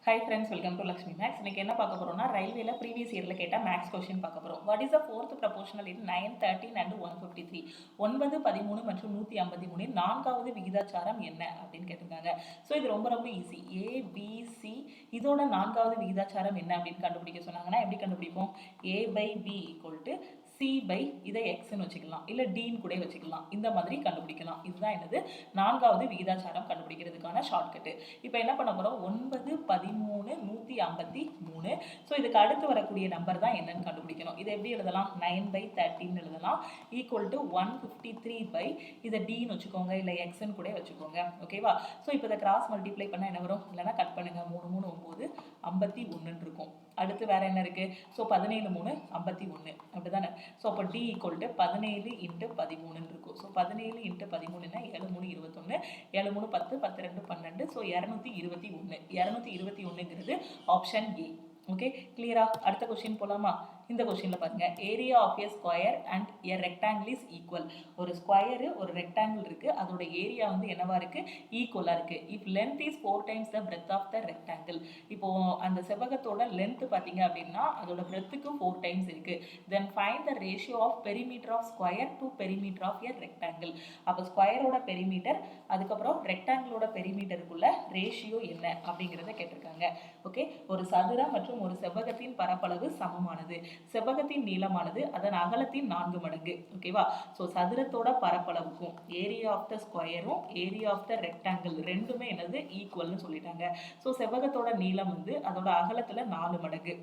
Hi friends, welcome to Lakshmi Max. இன்னைக்கு என்ன பார்க்க போறோம்னா ரயில்வேல ப்ரீவியஸ் இயர்ல கேட்ட மேக்ஸ் கொஸ்டின் பார்க்க போறோம். What is the fourth proportional in 9, 13 and 153? 9, 13 மற்றும் 153 நான்காவது விகிதாச்சாரம் என்ன அப்படின்னு கேட்டிருக்காங்க. ஸோ இது ரொம்ப ரொம்ப ஈஸி. A, B, C இதோட நான்காவது விகிதாச்சாரம் என்ன அப்படின்னு கண்டுபிடிக்க சொன்னாங்கன்னா எப்படி கண்டுபிடிப்போம்? A by B equal to C by இதை எக்ஸ்ன்னு வச்சுக்கலாம், இல்லை டின்னு கூட வச்சுக்கலாம். இந்த மாதிரி கண்டுபிடிக்கலாம். இதுதான் என்னது நான்காவது விகிதாச்சாரம் கண்டுபிடிக்கிறதுக்கான ஷார்ட்கட்டு. இப்போ என்ன பண்ண போகிறோம்? 9, 13, 153. ஸோ இதுக்கு அடுத்து வரக்கூடிய நம்பர் தான் என்னன்னு கண்டுபிடிக்கணும். இதை எப்படி எழுதலாம்? 9/13 எழுதலாம். ஈக்குவல் டு 153 இதை டின்னு வச்சுக்கோங்க, இல்லை எக்ஸ்ன்னு கூட வச்சுக்கோங்க. ஓகேவா? ஸோ இப்போ இதை கிராஸ் மல்டிப்ளை பண்ணால் என்ன வரும்? இல்லைன்னா கட் பண்ணுங்க. 3 3 9 51 இருக்கும். அடுத்து வேற என்ன இருக்கு? ஸோ 17 3 51 அப்படிதானே? ஸோ அப்போ டி ஈக்குவல் டு 17 × 13 இருக்கும். ஸோ 17 × 13னா 7 3 21, 7 3 10, 10 2 12. ஸோ 221. 221ங்கிறது ஆப்ஷன் ஏ. ஓகே, கிளியரா? அடுத்த கொஸ்டின் போலாமா? இந்த கொஸ்டின்ல பாருங்க, area of a square and a rectangle is equal. ஒரு ஸ்கொயரு ஒரு ரெக்டாங்கிள் இருக்கு, அதோட ஏரியா வந்து என்னவா இருக்கு? ஈக்குவலா இருக்கு. If length is 4 times the breadth of the rectangle. இப்போ அந்த செவ்வகத்தோட லென்த் பாத்தீங்க அப்படின்னா அதோட பிரெத்துக்கு 4 டைம்ஸ் இருக்கு. Then find the ratio of perimeter of square to perimeter of a rectangle. அப்போ ஸ்கொயரோட பெரிமீட்டர், அதுக்கப்புறம் ரெக்டாங்கிளோட பெரிமீட்டருக்குள்ள ரேஷியோ என்ன அப்படிங்கிறத கேட்டிருக்காங்க. ஓகே, ஒரு சதுரம் மற்றும் ஒரு செவ்வகத்தின் பரப்பளவு சமமானது. செவ்வகத்தின் நீளமானது அதன் அகலத்தின் 4 மடங்கு. ஓகேவா? ஸோ சதுரத்தோட பரப்பளவுக்கும் ஏரியா ஆஃப் த ஸ்கொயரும் ஏரியா ஆஃப் த ரெக்டாங்கிள் ரெண்டுமே என்னது? ஈக்குவல்னு சொல்லிட்டாங்க. ஸோ செவ்வகத்தோட நீளம் வந்து அதோட அகலத்துல 4 மடங்கு.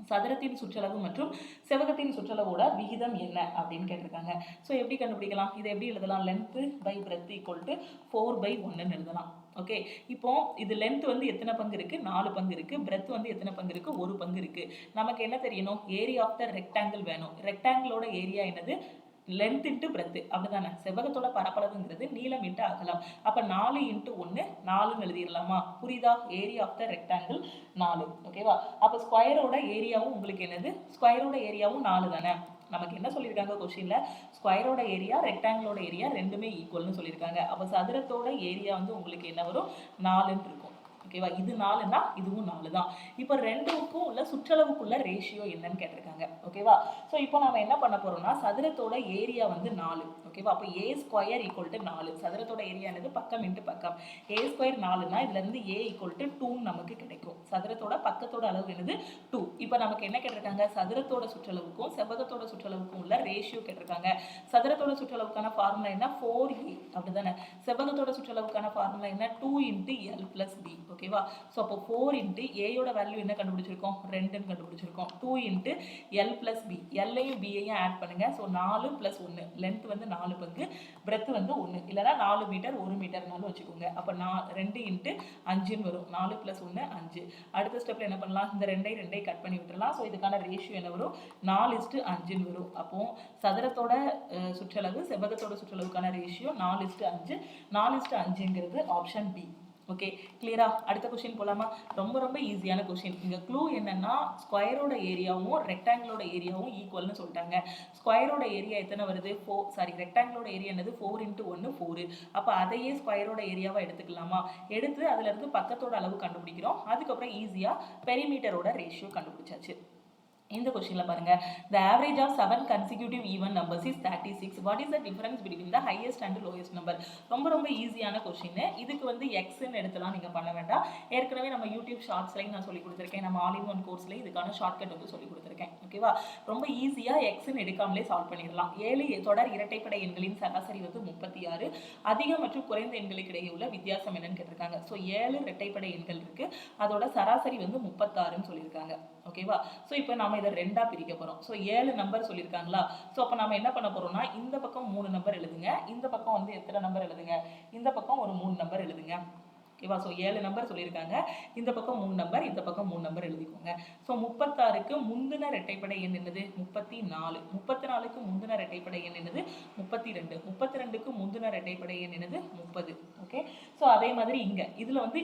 சதுரத்தின் சுற்றளவு மற்றும் செவ்வகத்தின் சுற்றளவோட விகிதம் என்ன அப்படின்னு கேட்டிருக்காங்க. ஸோ எப்படி கண்டுபிடிக்கலாம்? இதை எப்படி எழுதலாம்? Length by breadth equal to 4/1 எழுதலாம். ஓகே, இப்போ இது லென்த் வந்து எத்தனை பங்கு இருக்கு? 4 பங்கு இருக்கு. பிரெத் வந்து எத்தனை பங்கு இருக்கு? 1 பங்கு இருக்கு. நமக்கு என்ன தெரியணும்? ஏரியா ஆஃப் த ரெக்டாங்கிள் வேணும். ரெக்டாங்கிளோட ஏரியா என்னது? லென்த் இன்ட்டு பிரெத், அப்படிதானே? செவ்வகத்தோட பரப்பளவுங்கிறது நீளம் இன்ட்டு அகலம். அப்ப 4 × 1 4ன்னு எழுதிடலாமா? புரியுதா? Area of the rectangle 4. ஓகேவா? அப்ப ஸ்கொயரோட ஏரியாவும் உங்களுக்கு என்னது? ஸ்கொயரோட ஏரியாவும் 4 தானே? நமக்கு என்ன சொல்லியிருக்காங்க கொஸ்டின்ல? ஸ்கொயரோட ஏரியா ரெக்டாங்கிளோட ஏரியா ரெண்டுமே ஈக்குவல்னு சொல்லியிருக்காங்க. அப்ப சதுரத்தோட ஏரியா வந்து உங்களுக்கு என்ன வரும்? 4ன்னு இருக்கும். ஓகேவா? இது 4னா இதுவும் 4 தான். இப்போ ரெண்டுக்கும் உள்ள சுற்றளவுக்குள்ள ரேஷியோ என்னன்னு கேட்டிருக்காங்க. ஓகேவா? ஸோ இப்போ நம்ம என்ன பண்ண போறோம்னா சதுரத்தோட ஏரியா வந்து 4. ஓகேவா? அப்போ ஏ ஸ்கொயர் ஈக்குவல் டு 4. சதுரத்தோட ஏரியா என்னது? பக்கம் இன்ட்டு பக்கம். ஏ ஸ்கொயர் 4னா இதுல இருந்து ஏ ஈக்குவல் டு 2 நமக்கு கிடைக்கும். சதுரத்தோட பக்கத்தோட அளவு என்னது? 2. இப்போ நமக்கு என்ன கேட்டிருக்காங்க? சதுரத்தோட சுற்றளவுக்கும் செவ்வகத்தோட சுற்றளவுக்கும் உள்ள ரேஷியோ கேட்டிருக்காங்க. சதுரத்தோட சுற்றளவுக்கான ஃபார்முலா என்ன? 4a. அப்படிதானே? செவ்வகத்தோட சுற்றளவுக்கான ஃபார்முலா என்ன? 2 × l + b. ஓகேவா? ஸோ அப்போ 4 × ஏயோட வேல்யூ என்ன கண்டுபிடிச்சிருக்கோம்? 2ன்னு கண்டுபிடிச்சிருக்கோம். 2 × l + b. எல்லையும் பியையும் ஆட் பண்ணுங்க. ஸோ 4 + 1. லென்த் வந்து 4 பங்கு, பிரெத் வந்து 1. இல்லைனா 4 மீட்டர் 1 மீட்டர்னாலும் வச்சுக்கோங்க. அப்போ 2 × 5ன்னு வரும். 4 + 1 5. அடுத்த ஸ்டெப்ல என்ன பண்ணலாம்? இந்த 2 கட் பண்ணி விட்டுறலாம். ஸோ இதுக்கான ரேஷியோ என்ன வரும்? 4:5ன்னு வரும். அப்போ சதுரத்தோட சுற்றளவு செவ்வகத்தோட சுற்றளவுக்கான ரேஷியோ 4:5. 4:5ங்கிறது ஆப்ஷன் பி. ஓகே, கிளியரா? அடுத்த கொஸ்டின் போலாமா? ரொம்ப ரொம்ப ஈஸியான கொஸ்டின். இங்க க்ளூ என்னன்னா ஸ்கொயரோட ஏரியாவும் ரெக்டாங்கிளோட ஏரியாவும் ஈக்குவல்னு சொல்லிட்டாங்க. ஸ்கொயரோட ஏரியா எத்தனை வருது? 4. ரெக்டாங்கிளோட ஏரியா என்னது? 4 × 1 4. அப்ப அதையே ஸ்கொயரோட ஏரியாவா எடுத்துக்கலாமா? எடுத்து அதுல இருந்து பக்கத்தோட அளவு கண்டுபிடிக்கிறோம். அதுக்கப்புறம் ஈஸியா பெரிமீட்டரோட ரேஷியோ கண்டுபிடிச்சாச்சு. இந்த கொஸ்டின்ல பாருங்க, the average of 7 consecutive even numbers is 36. what is the difference between the highest and lowest number? ரொம்ப ரொம்ப ஈஸியான கொஸ்டின். இதுக்கு வந்து எக்ஸ்ன்னு எடுத்துலாம் நீங்க பண்ண வேண்டாம். ஏற்கனவே நம்ம யூடியூப் ஷார்ட்ஸ்லையும் நான் சொல்லி கொடுத்துருக்கேன். நம்ம ஆல் இன் ஒன் கோர்ஸ்ல இதுக்கான ஷார்ட்கட் வந்து சொல்லி கொடுத்துருக்கேன். ஓகேவா? ரொம்ப ஈஸியா எக்ஸ்ன்னு எடுக்காமலே சால்வ் பண்ணிடலாம். 7 தொடர் இரட்டைப்படை எண்களின் சராசரி வந்து 36. அதிக மற்றும் குறைந்த எண்களுக்கு இடையே உள்ள வித்தியாசம் என்னன்னு கேட்டிருக்காங்க. ஸோ 7 இரட்டைப்படை எண்கள் இருக்கு, அதோட சராசரி வந்து 36ன்னு சொல்லியிருக்காங்க. ஓகேவா? ஸோ இப்போ நாம இதை 2ஆ பிரிக்க போறோம். ஸோ 7 நம்பர் சொல்லியிருக்காங்களா? ஸோ அப்போ நம்ம என்ன பண்ண போறோம்னா இந்த பக்கம் 3 நம்பர் எழுதுங்க, இந்த பக்கம் வந்து எத்தனை நம்பர் எழுதுங்க? இந்த பக்கம் ஒரு 3 நம்பர் எழுதுங்க. ஓகேவா? ஸோ 7 நம்பர் சொல்லியிருக்காங்க, இந்த பக்கம் 3 நம்பர், இந்த பக்கம் 3 நம்பர் எழுதிக்கோங்க. ஸோ 36க்கு முந்தின இரட்டைப்படை எண் என்னது? 34. 34க்கு முந்தின இரட்டைப்படை எண் என்னது? 32. 32க்கு முந்தின இரட்டைப்படை எண் என்னது? 30. ஓகே, ஸோ அதே மாதிரி இங்க இதுல வந்து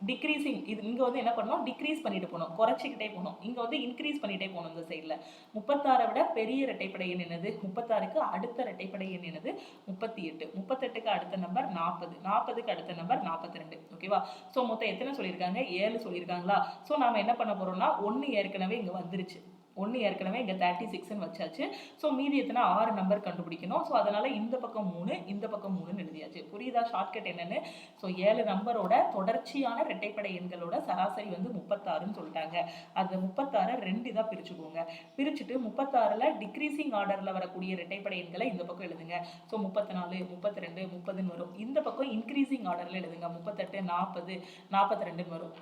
டிக்ரீசிங், இது இங்கே வந்து என்ன பண்ணணும், டிக்ரீஸ் பண்ணிட்டு போகணும், குறைச்சிக்கிட்டே போகணும். இங்கே வந்து இன்க்ரீஸ் பண்ணிட்டே போகணும். இந்த சைடில் 36 விட பெரிய இரட்டைப்படை எண் என்னது, 36க்கு அடுத்த இரட்டைப்படை எண் என்னது, 38. 38க்கு அடுத்த நம்பர் 40, 40க்கு அடுத்த நம்பர் 42. ஓகேவா? ஸோ மொத்தம் எத்தனை சொல்லியிருக்காங்க, 7 சொல்லியிருக்காங்களா? ஸோ நாம என்ன பண்ண போறோம்னா, 1 ஏற்கனவே இங்கே வந்துருச்சு, 1 ஏற்கனவே இங்கே 36ன்னு வச்சாச்சு. ஸோ மீதி எத்தனை, 6 நம்பர் கண்டுபிடிக்கணும். ஸோ அதனால இந்த பக்கம் 3, இந்த பக்கம் 3ன்னு எழுதியாச்சு. புரியுதா ஷார்ட்கட் என்னன்னு? ஸோ 7 நம்பரோட தொடர்ச்சியான இரட்டைப்படை எண்களோட சராசரி வந்து 36ன்னு சொல்லிட்டாங்க. அந்த 36 2 இதாக பிரிச்சுக்கோங்க. பிரிச்சுட்டு 36ல் டிக்ரீசிங் ஆர்டரில் வரக்கூடிய இரட்டைப்படை எண்களை இந்த பக்கம் எழுதுங்க. ஸோ 34, 32, 30ன்னு வரும். இந்த பக்கம் இன்க்ரீசிங் ஆர்டரில் எழுதுங்க. 38, 40, 42ன்னு வரும்.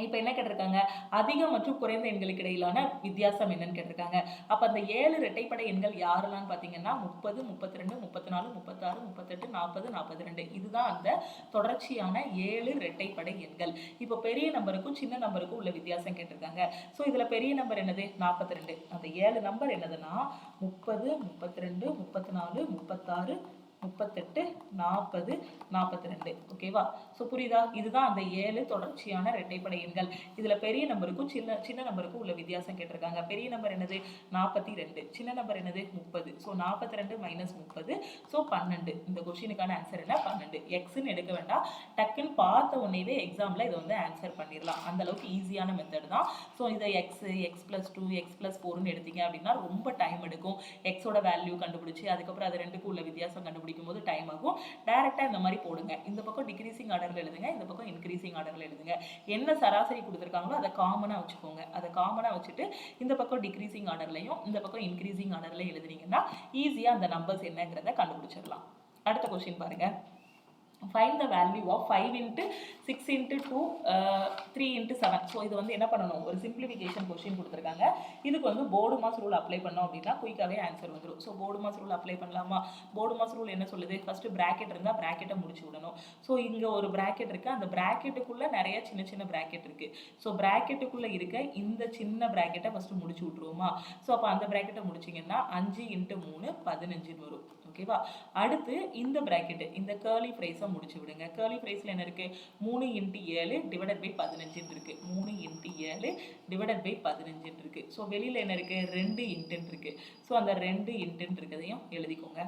இப்போ என்ன கேட்டிருக்காங்க, அதிக மற்றும் குறைந்த எண்களுக்கு இடையிலான வித்தியாசம் என்னன்னு கேட்டிருக்காங்க. அப்போ அந்த 7 இரட்டைப்படை எண்கள் யாரெல்லாம் பார்த்தீங்கன்னா 30, 32, 34, 36, 38, 40, 42. இதுதான் அந்த தொடர்ச்சியான 7 இரட்டைப்படை எண்கள். இப்போ பெரிய நம்பருக்கும் சின்ன நம்பருக்கும் உள்ள வித்தியாசம் கேட்டிருக்காங்க. ஸோ இதில் பெரிய நம்பர் என்னது, 42. அந்த 7 நம்பர் என்னதுன்னா 30, 32, 34, 36, 38, 40, 42. ஓகேவா? ஸோ புரியுதா? இதுதான் அந்த 7 தொடர்ச்சியான இரட்டைப்படை எண்கள். இதில் பெரிய நம்பருக்கும் சின்ன நம்பருக்கும் உள்ள வித்தியாசம் கேட்டிருக்காங்க. பெரிய நம்பர் என்னது, 42. சின்ன நம்பர் என்னது, 30. So 42 minus 30, so 12. இந்த கொஸ்டினுக்கான ஆன்சர் என்ன, 12. எக்ஸ்ன்னு எடுக்க வேண்டாம், டக்குன்னு பார்த்த உடனேவே எக்ஸாமில் இதை வந்து ஆன்சர் பண்ணிடலாம். அந்த அளவுக்கு ஈஸியான மெத்தட் தான். ஸோ இதை x+2, x+4ன்னு எடுத்தீங்க அப்படின்னா ரொம்ப டைம் எடுக்கும். எக்ஸோட வேல்யூ கண்டுபிடிச்சி அதுக்கப்புறம் அது ரெண்டுக்கும் உள்ள வித்தியாசம் கண்டுபிடிக்கும் போது டைம் ஆகும். டைரக்டா இந்த மாதிரி போடுங்க. இந்த பக்கம் டிக்ரீசிங் ஆர்டர்ல எழுதுங்க, இந்த பக்கம் இன்க்ரீசிங் ஆர்டர்ல எழுதுங்க. என்ன சராசரி கொடுத்துருக்காங்களோ அதை காமனா வச்சுக்கோங்க. அதை காமனா வச்சுட்டு இந்த பக்கம் டிக்ரீசிங் ஆர்டர்லையும் இந்த பக்கம் இன்க்ரீசிங் ஆர்டர்ல எழுதுனீங்கன்னா ஈஸியா அந்த நம்பர்ஸ் என்னங்கிறத கண்டுபிடிச்சிடலாம். அடுத்த கொஸ்டின் பாருங்க. Find the value of 5 into 6 into 2, 3 into 7. So இது வந்து என்ன பண்ணணும், ஒரு சிம்பிளிஃபிகேஷன் கொஸ்டின் கொடுத்துருக்காங்க. இதுக்கு வந்து போர்டு மாஸ் ரூல் அப்ளை பண்ணோம் அப்படின்னா குயிக்காகவே ஆன்சர் வந்துடும். So board mass rule apply பண்ணலாமா? போர்டு மாஸ் ரூல் என்ன சொல்லுது, ஃபர்ஸ்ட் பிராக்கெட் இருந்தால் பிராக்கெட்டை முடிச்சு விடணும். ஸோ இங்கே ஒரு பிராக்கெட் இருக்கு, அந்த பிராக்கெட்டுக்குள்ள நிறைய சின்ன சின்ன பிராக்கெட் இருக்கு. ஸோ பிராக்கெட்டுக்குள்ள இருக்க இந்த சின்ன பிராக்கெட்டை ஃபர்ஸ்ட் முடிச்சு விட்டுருவோமா? ஸோ அப்போ அந்த பிராக்கெட்டை முடிச்சிங்கன்னா 5 into 3 15 வரும். ஓகேவா? அடுத்து இந்த பிராக்கெட், இந்த கர்லி ஃப்ரேஸை முடிச்சு விடுங்க. கர்லி ஃப்ரேஸ்ல என்ன இருக்கு, 3 into 7 டிவைடட் பை 15 இருக்கு. 3 into 7 டிவைடட் பை 15 இருக்கு. ஸோ வெளியில என்ன இருக்கு, 2 இன்ட்டு இருக்கு. ஸோ அந்த 2 இன்ட்டு இருக்கிறதையும் எழுதிக்கோங்க.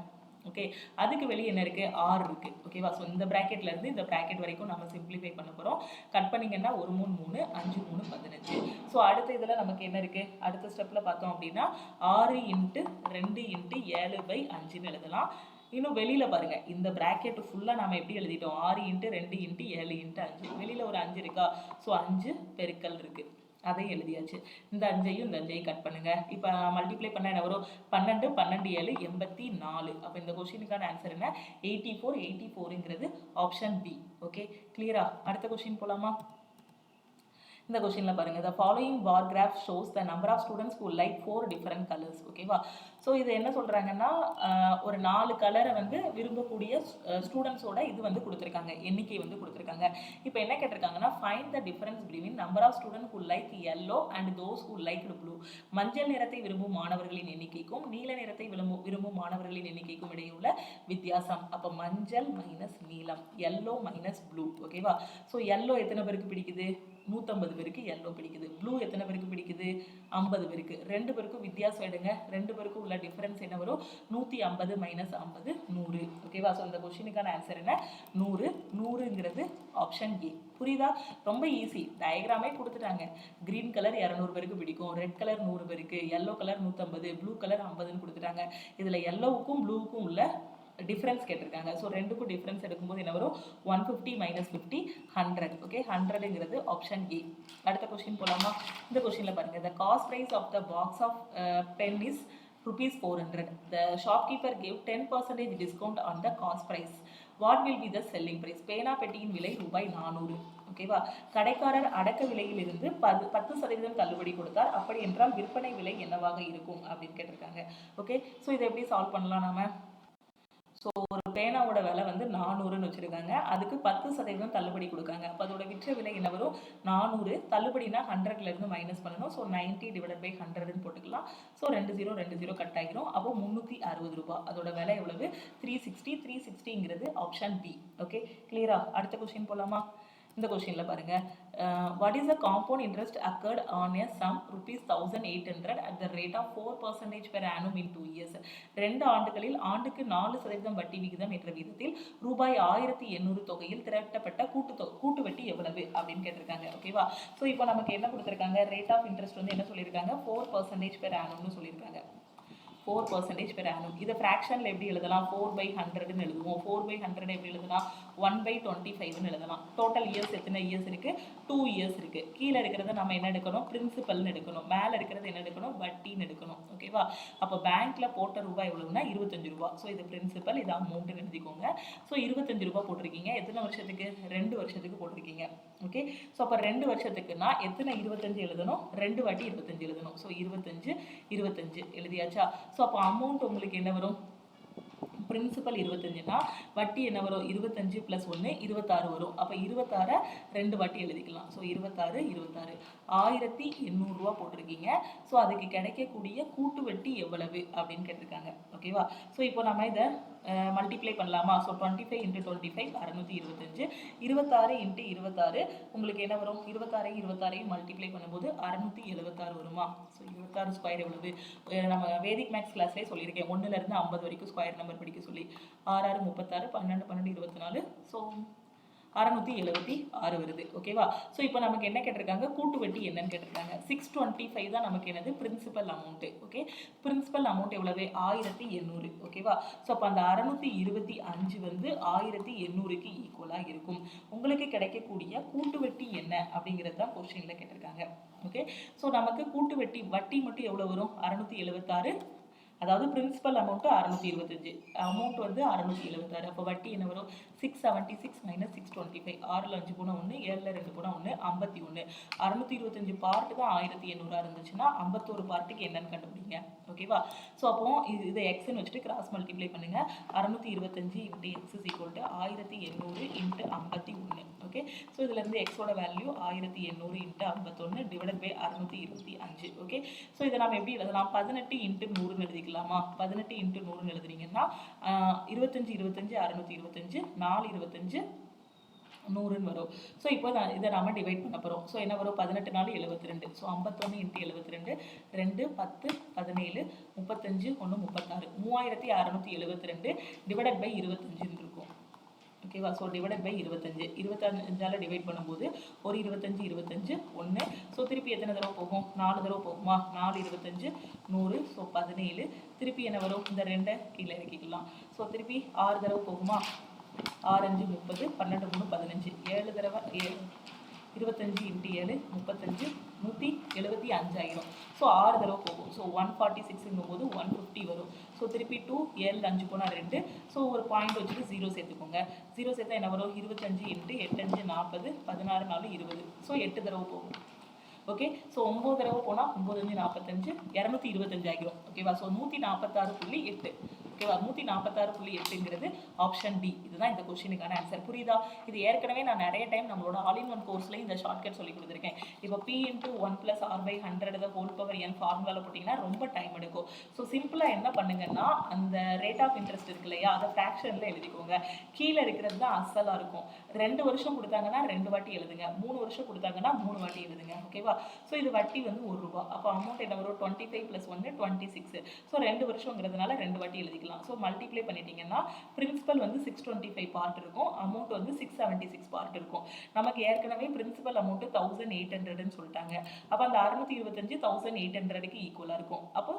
ஓகே, அதுக்கு வெளியே என்ன இருக்கு, 6 இருக்கு. ஓகேவா? ஸோ இந்த பிராக்கெட்ல இருந்து இந்த பிராக்கெட் வரைக்கும் நம்ம சிம்பிளிஃபை பண்ண போறோம். கட் பண்ணீங்கன்னா 1 3 3, 5 3 15. ஸோ அடுத்த இதில் நமக்கு என்ன இருக்கு, அடுத்த ஸ்டெப்ல பார்த்தோம் அப்படின்னா 6 into 2 into 7/5ன்னு எழுதலாம். இன்னும் வெளியில பாருங்க, இந்த பிராக்கெட் ஃபுல்லா நம்ம எப்படி எழுதிட்டோம், 6 into 2 into 7 into 5. வெளியில ஒரு 5 இருக்கா, ஸோ 5 பெருக்கல் இருக்கு, அதையும் எழுதியாச்சு. இந்த 5ஐயும் இந்த 5ஐயும் கட் பண்ணுங்க. இப்போ மல்டிப்ளை பண்ண என்ன வரும், 12 12 7 84. அப்போ இந்த கொஸ்டினுக்கான ஆன்சர் என்ன, 84. 84ங்கிறது ஆப்ஷன் பி. ஓகே, கிளியரா? அடுத்த கொஸ்டின் போலாமா? இந்த கொஸ்டின்ல பாருங்க, the following bar graph shows the number of students who like 4 different colors. ஓகேவா? ஸோ இது என்ன சொல்றாங்கன்னா, ஒரு 4 கலரை வந்து விரும்பக்கூடிய ஸ்டூடெண்ட்ஸோட இது வந்து கொடுத்துருக்காங்க, எண்ணிக்கை வந்து கொடுத்துருக்காங்க. இப்போ என்ன கேட்டிருக்காங்கன்னா, find the difference between number of students who like yellow and those who liked blue. மஞ்சள் நிறத்தை விரும்பும் மாணவர்களின் எண்ணிக்கைக்கும் நீல நிறத்தை விரும்பும் மாணவர்களின் எண்ணிக்கைக்கும் இடையே உள்ள வித்தியாசம். அப்போ மஞ்சள் மைனஸ் நீலம், yellow மைனஸ் blue. ஓகேவா? ஸோ yellow எத்தனை பேருக்கு பிடிக்குது, 150 பேருக்கு yellow பிடிக்குது. ப்ளூ எத்தனை பேருக்கு பிடிக்குது, 50 பேருக்கு. 2 பேருக்கும் வித்தியாசம் எடுங்க. 2 பேருக்கும் உள்ள டிஃபரன்ஸ் என்ன வரும், 150 மைனஸ் 50 100. ஓகேவா? ஸோ இந்த கொஸ்டினுக்கான ஆன்சர் என்ன, 100. 100ங்கிறது ஆப்ஷன் ஏ. புரியுதா? ரொம்ப ஈஸி, டயக்ராமே கொடுத்துட்டாங்க. கிரீன் கலர் 200 பேருக்கு பிடிக்கும், ரெட் கலர் 100 பேருக்கு, எல்லோ கலர் 150, ப்ளூ கலர் 50ன்னு கொடுத்துட்டாங்க. இதில் எல்லோவுக்கும் ப்ளூவுக்கும் உள்ள டிஃபரன்ஸ் கேட்டிருக்காங்க. ஸோ ரெண்டுக்கும் டிஃபரன்ஸ் எடுக்கும்போது என்ன வரும், 150 மைனஸ் 50 100. ஓகே, 100ங்கிறது ஆப்ஷன் ஏ. அடுத்த கொஸ்டின் போலாமா? இந்த கொஸ்டின்ல பாருங்க, the cost price of the box of pen is rupees 400. The shopkeeper gave 10% discount on the cost price. What will be the selling price? பேனா பெட்டியின் விலை ரூபாய் 400. ஓகேவா? கடைக்காரர் அடக்க விலையில் இருந்து 10% தள்ளுபடி கொடுத்தார். அப்படி என்றால் விற்பனை விலை என்னவாக இருக்கும் அப்படின்னு கேட்டிருக்காங்க. ஓகே, ஸோ இதை எப்படி சால்வ் பண்ணலாம் நாம? ஸோ ஒரு பேனாவோட விலை வந்து 400ன்னு வச்சுருக்காங்க, அதுக்கு 10% தள்ளுபடி கொடுக்காங்க. அப்போ அதோட விற்ற விலை என்ன வரும், 400. தள்ளுபடினா 100லேருந்து மைனஸ் பண்ணணும். ஸோ 90 டிவைடட் பை 100ன்னு போட்டுக்கலாம். ஸோ 20 கட் ஆகிரும். அப்போ 360 ரூபாய். அதோட விலை எவ்வளவு, 360. 360ங்கிறது ஆப்ஷன் பி. ஓகே, கிளியரா? அடுத்த கொஸ்டின் போலாமா? இந்த கொஸ்டினில் பாருங்கள், what is the compound interest accord on a some ₹1800 at the rate of 4% per annum in 2 years. 2 ஆண்டுகளில் ஆண்டுக்கு 4% வட்டி விகிதம் என்ற விதத்தில் ₹1800 தொகையில் திரட்டப்பட்ட கூட்டு வட்டி எவ்வளவு அப்படின்னு கேட்டிருக்காங்க. ஓகேவா? ஸோ இப்போ நமக்கு என்ன கொடுத்துருக்காங்க, ரேட் ஆஃப் இன்ட்ரெஸ்ட் வந்து என்ன சொல்லியிருக்காங்க, 4% per annumனு சொல்லியிருக்காங்க. 4% per annum. இதை ஃப்ராக்ஷனில் எப்படி எழுதலாம், 4/100ன்னு எழுதுவோம். 4/100 எப்படி எழுதலாம், 1/25ன்னு எழுதலாம். டோட்டல் இயர்ஸ் எத்தனை இயர்ஸ் இருக்குது, 2 இயர்ஸ் இருக்குது. கீழே இருக்கிறத நம்ம என்ன எடுக்கணும், பிரின்சிபல்னு எடுக்கணும். மேலே இருக்கிறது என்ன எடுக்கணும், வட்டின்னு எடுக்கணும். ஓகேவா? அப்போ பேங்க்கில் போட்ட ரூபாய் எவ்வளவுனா ₹25. ஸோ இது பிரின்சிபல், இது அமௌண்ட்டுன்னு எழுதிக்கோங்க. ஸோ ₹25 போட்டிருக்கீங்க. எத்தனை வருஷத்துக்கு, 2 வருஷத்துக்கு போட்டிருக்கீங்க. ஓகே, ஸோ அப்போ 2 வருஷத்துக்குன்னா எத்தனை 25 எழுதணும், 2 வாட்டி 25 எழுதணும். ஸோ 25 எழுதியாச்சா? ஸோ அப்போ அமௌண்ட் உங்களுக்கு என்ன வரும், பிரின்சிபல் 25னா வட்டி என்ன வரும், 25 + 1 26 வரும். அப்போ 26 2 வாட்டி எழுதிக்கலாம். ஸோ 26 1800 போட்டிருக்கீங்க. ஸோ அதுக்கு கிடைக்கக்கூடிய கூட்டு வட்டி எவ்வளவு அப்படின்னு கேட்டிருக்காங்க. ஓகேவா? ஸோ இப்போ நம்ம இதை மல்டிப்ளை பண்ணலாமா? ஸோ 25 × 25 625, 26 × 26 உங்களுக்கு என்ன வரும், 26 மல்டிப்ளை பண்ணும்போது 676 வருமா? ஸோ 26 ஸ்கொயர் எவ்வளவு, நம்ம வேதிக் மேக்ஸ் கிளாஸ்லேயே சொல்லியிருக்கேன், 1லேருந்து 50 வரைக்கும் ஸ்கொயர் நம்பர் படிக்க சொல்லி. 6 6 36, 12 12 24, ஸோ 676 வருது. ஓகேவா? ஸோ இப்போ நமக்கு என்ன கேட்டிருக்காங்க, கூட்டு வட்டி என்னன்னு கேட்டிருக்காங்க. 625 தான் நமக்கு என்னது, principal amount. Okay, principal amount எவ்வளவு, 1800. ஓகேவா? ஸோ அப்போ அந்த 625 வந்து 1800க்கு ஈக்குவலாக இருக்கும். உங்களுக்கு கிடைக்கக்கூடிய கூட்டு வட்டி என்ன அப்படிங்கிறது தான் கொஸ்டினில் கேட்டிருக்காங்க. ஓகே, ஸோ நமக்கு கூட்டு வட்டி மட்டும் எவ்வளோ வரும், 676. அதாவது பிரின்சிபல் அமௌண்ட்டு 625, அமௌண்ட் வந்து 676. அப்போ வட்டி என்ன வரும், 676 - 625. 6ல் 5 போனால் 1, 7ல் 2 போனால் 1, 51. 625 பார்ட்டு தான் 1800 இருந்துச்சுன்னா 51 பார்ட்டுக்கு என்னன்னு கண்டுபிடிங்க. ஓகேவா? ஸோ அப்போ இதை எக்ஸ்ன்னு வச்சுட்டு கிராஸ் மல்டிப்ளை பண்ணுங்க. 625 × x = 1800 × 51. ஓகே, ஸோ இதுலேருந்து எக்ஸோட வேல்யூ 1800 × 51 / 625. ஓகே, ஸோ இதை நம்ம எப்படி எழுதலாம், 18 × 100ன்னு எழுதிக்கலாமா? 18 × 100ன்னு எழுதுறீங்கன்னா 25 25 625, 4 25 100ன்னு வரும். ஸோ இப்போ இதை நம்ம டிவைட் பண்ண போகிறோம். ஸோ என்ன வரும், 18 4 72. ஸோ 51 × 72, 2 10 17, 35 1 36, 3672 / 25 இருக்கும். ஓகேவா? ஸோ டிவைடட் பை 25, 25ஆல் டிவைட் பண்ணும்போது ஒரு 25 25 1. ஸோ திருப்பி எத்தனை தடவை போகும், 4 தடவை போகுமா? 4 25 100. ஸோ 17. திருப்பி என்ன வரும், இந்த 2 கீழே இறக்கிக்கலாம். ஸோ திருப்பி 6 தடவை போகுமா? 6 5 30, 12 3 15, 7 தடவை 25 × 7 35, 175 ஸோ 6 தடவை போகும். ஸோ 146 போது 150 வரும். ஸோ திருப்பி 2, 7 5 போனால் 2. ஸோ ஒரு பாயிண்ட் வச்சுட்டு 0 சேர்த்துக்கோங்க. 0 சேர்த்தா என்ன வரும், 25 × 8 8 40, 16 4 20. ஸோ 8 தடவை போகும். ஓகே, ஸோ 9 தடவை போனால் 9 5 45, 225 ஆகிரும். ஓகேவா? ஸோ 146.8. ஓகேவா? 146.8ங்கிறது ஆப்ஷன் டி. இதுதான் இந்த கொஸ்டினுக்கான ஆன்சர். புரியுதா? இது ஏற்கனவே நான் நிறைய டைம் நம்மளோட ஆல் இன் ஒன் கோர்ஸ்ல இந்த ஷார்ட்கட் சொல்லி கொடுத்துருக்கேன். இப்போ p × 1 + r/100 ஃபார்முலாவில் போட்டிங்கன்னா ரொம்ப டைம் எடுக்கும். ஸோ சிம்பிளாக என்ன பண்ணுங்கன்னா, அந்த ரேட் ஆஃப் இன்ட்ரெஸ்ட் இருக்கு இல்லையா, அதை ஃப்ராக்ஷனில் எழுதிக்கோங்க. கீழே இருக்கிறது தான் அசலாக இருக்கும். 2 வருஷம் கொடுத்தாங்கன்னா 2 வாட்டி எழுதுங்க, 3 வருஷம் கொடுத்தாங்கன்னா 3 வாட்டி எழுதுங்க. ஓகேவா? ஸோ இது வட்டி வந்து ₹1. அப்போ அமௌண்ட் என்ன வரும், 25 + 1 26. ஸோ 2 வருஷங்கிறதுனால 2 வாட்டி எழுதிக்கலாம். ஸோ மல்டிப்ளை பண்ணிட்டீங்கன்னா பிரின்சிபல் வந்து 625 பார்ட் இருக்கும், அமௌண்ட் வந்து 676 பார்ட் இருக்கும். நமக்கு ஏற்கனவே பிரின்சிபல் அமௌண்ட் 1800ன்னு சொல்லிட்டாங்க. அப்போ அந்த 625 1800க்கு ஈக்குவலாக இருக்கும். அப்போ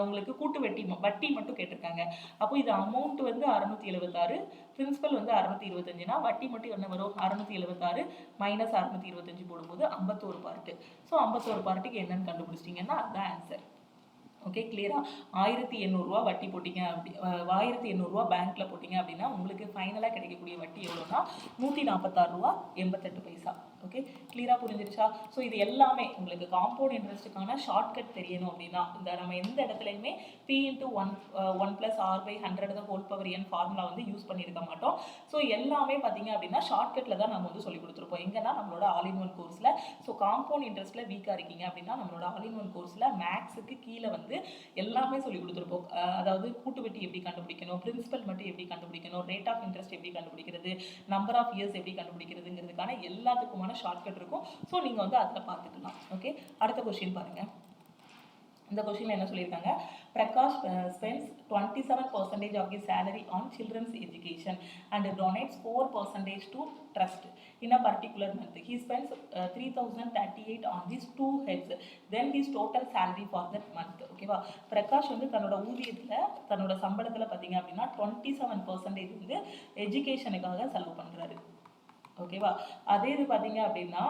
உங்களுக்கு கூட்டு வட்டி மட்டும் கேட்டிருக்காங்க. அப்போ இது அமௌண்ட் வந்து 676, பிரின்சிபல் வந்து 625னா வட்டி மட்டும் என்ன வரும், 676 - 625 போடும்போது 51 பார்ட்டு. ஸோ 51 பார்ட்டுக்கு என்னன்னு கண்டுபிடிச்சிட்டிங்கன்னா அதுதான் ஆன்சர். ஓகே, கிளியரா? 1800 வட்டி போட்டிங்க அப்படி 1800 பேங்க்கில் போட்டிங்க அப்படின்னா உங்களுக்கு ஃபைனலாக கிடைக்கக்கூடிய வட்டி எவ்வளோனா ₹146.88. ஓகே, கிளியராக புரிஞ்சிருச்சா? ஸோ இது எல்லாமே உங்களுக்கு காம்பவுண்ட் இன்ட்ரெஸ்ட்டுக்கான ஷார்ட்கட் தெரியணும் அப்படின்னா இந்த நம்ம எந்த இடத்துலையுமே p × 1 + r/100 ஃபார்முலா வந்து யூஸ் பண்ணியிருக்க மாட்டோம். ஸோ எல்லாமே பார்த்தீங்க அப்படின்னா ஷார்ட்கட்டில் தான் நம்ம வந்து சொல்லி கொடுத்துருப்போம். எங்கன்னா நம்மளோட ஆல் இன் ஒன் கோர்ஸில். ஸோ காம்பவுண்ட் இன்ட்ரெஸ்ட்டில் வீக்காக இருக்கீங்க அப்படின்னா நம்மளோட ஆல் இன் ஒன் கோர்ஸில் மேக்ஸுக்கு கீழே வந்து உங்களுக்கு எல்லாமே சொல்லி கொடுத்துருப்போம். அதாவது கூட்டு வட்டி எப்படி கண்டுபிடிக்கணும், பிரின்சிபல் மட்டும் எப்படி கண்டுபிடிக்கணும், ரேட் ஆஃப் இன்ட்ரெஸ்ட் எப்படி கண்டுபிடிக்கிறது, நம்பர் ஆஃப் இயர்ஸ் எப்படி கண்டுபிடிக்கிறதுங்கிறதுக்கான எல்லாத்துக்குமான ஷார்ட்கட் இருக்கும். ஸோ நீங்கள் வந்து அதில் பார்த்துக்கலாம். ஓகே, அடுத்த கொஸ்டின் பாருங்கள். இந்த கொஸ்டின்ல என்ன சொல்லியிருக்காங்க, Prakash spends 27% of his salary on children's education and donates 4% to trust in a particular month. He spends 3038 on these two heads. Then his total salary for that month. ஓகேவா, பிரகாஷ் வந்து தன்னோட ஊதியத்தில் தன்னோட சம்பளத்தில் பார்த்தீங்க அப்படின்னா 27% வந்து எஜுகேஷனுக்காக செலவு பண்ணுறாரு. ஓகேவா, அதே இது பார்த்தீங்க அப்படின்னா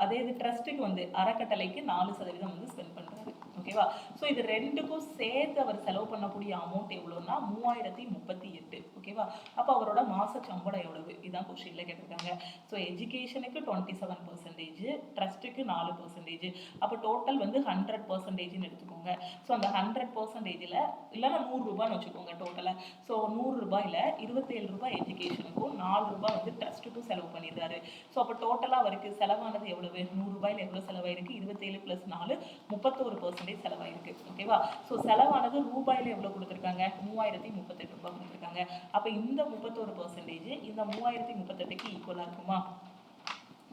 அதே இது ட்ரஸ்ட்டுக்கு வந்து அறக்கட்டளைக்கு 4% வந்து ஸ்பெண்ட் பண்ணுறாரு. ஓகேவா, ஸோ இது ரெண்டுக்கும் சேர்த்து அவர் செலவு பண்ணக்கூடிய அமௌண்ட் எவ்வளோன்னா 3038. ஓகேவா, அப்போ அவரோட மாத சம்பளம் எவ்வளவு, இதுதான் கொஸ்டினில் கேட்டிருக்காங்க. ஸோ எஜுகேஷனுக்கு 27%, ட்ரஸ்ட்டுக்கு 4%, அப்போ டோட்டல் வந்து 100%ன்னு எடுத்துக்கோங்க. ஸோ அந்த 100%ல் இல்லைன்னா 100 ரூபான்னு வச்சுக்கோங்க டோட்டலாக. ஸோ 100 ரூபாயில் 27 ரூபாய் எஜுகேஷனுக்கும் 4 ரூபாய் வந்து ட்ரஸ்ட்டுக்கும் செலவு பண்ணிடுறாரு. ஸோ அப்போ டோட்டலாக அவருக்கு செலவானது எவ்வளவு, 100 ரூபாயில் எவ்வளோ செலவாயிருக்கு, 27 + 4 31% செலவாயிருக்கு. ஓகேவா, ஸோ செலவானது ரூபாயில் எவ்வளோ கொடுத்துருக்காங்க, 3038 ரூபாய் கொடுத்துருக்காங்க. அப்போ இந்த 31% இந்த 3038க்கு ஈக்குவலாக இருக்குமா,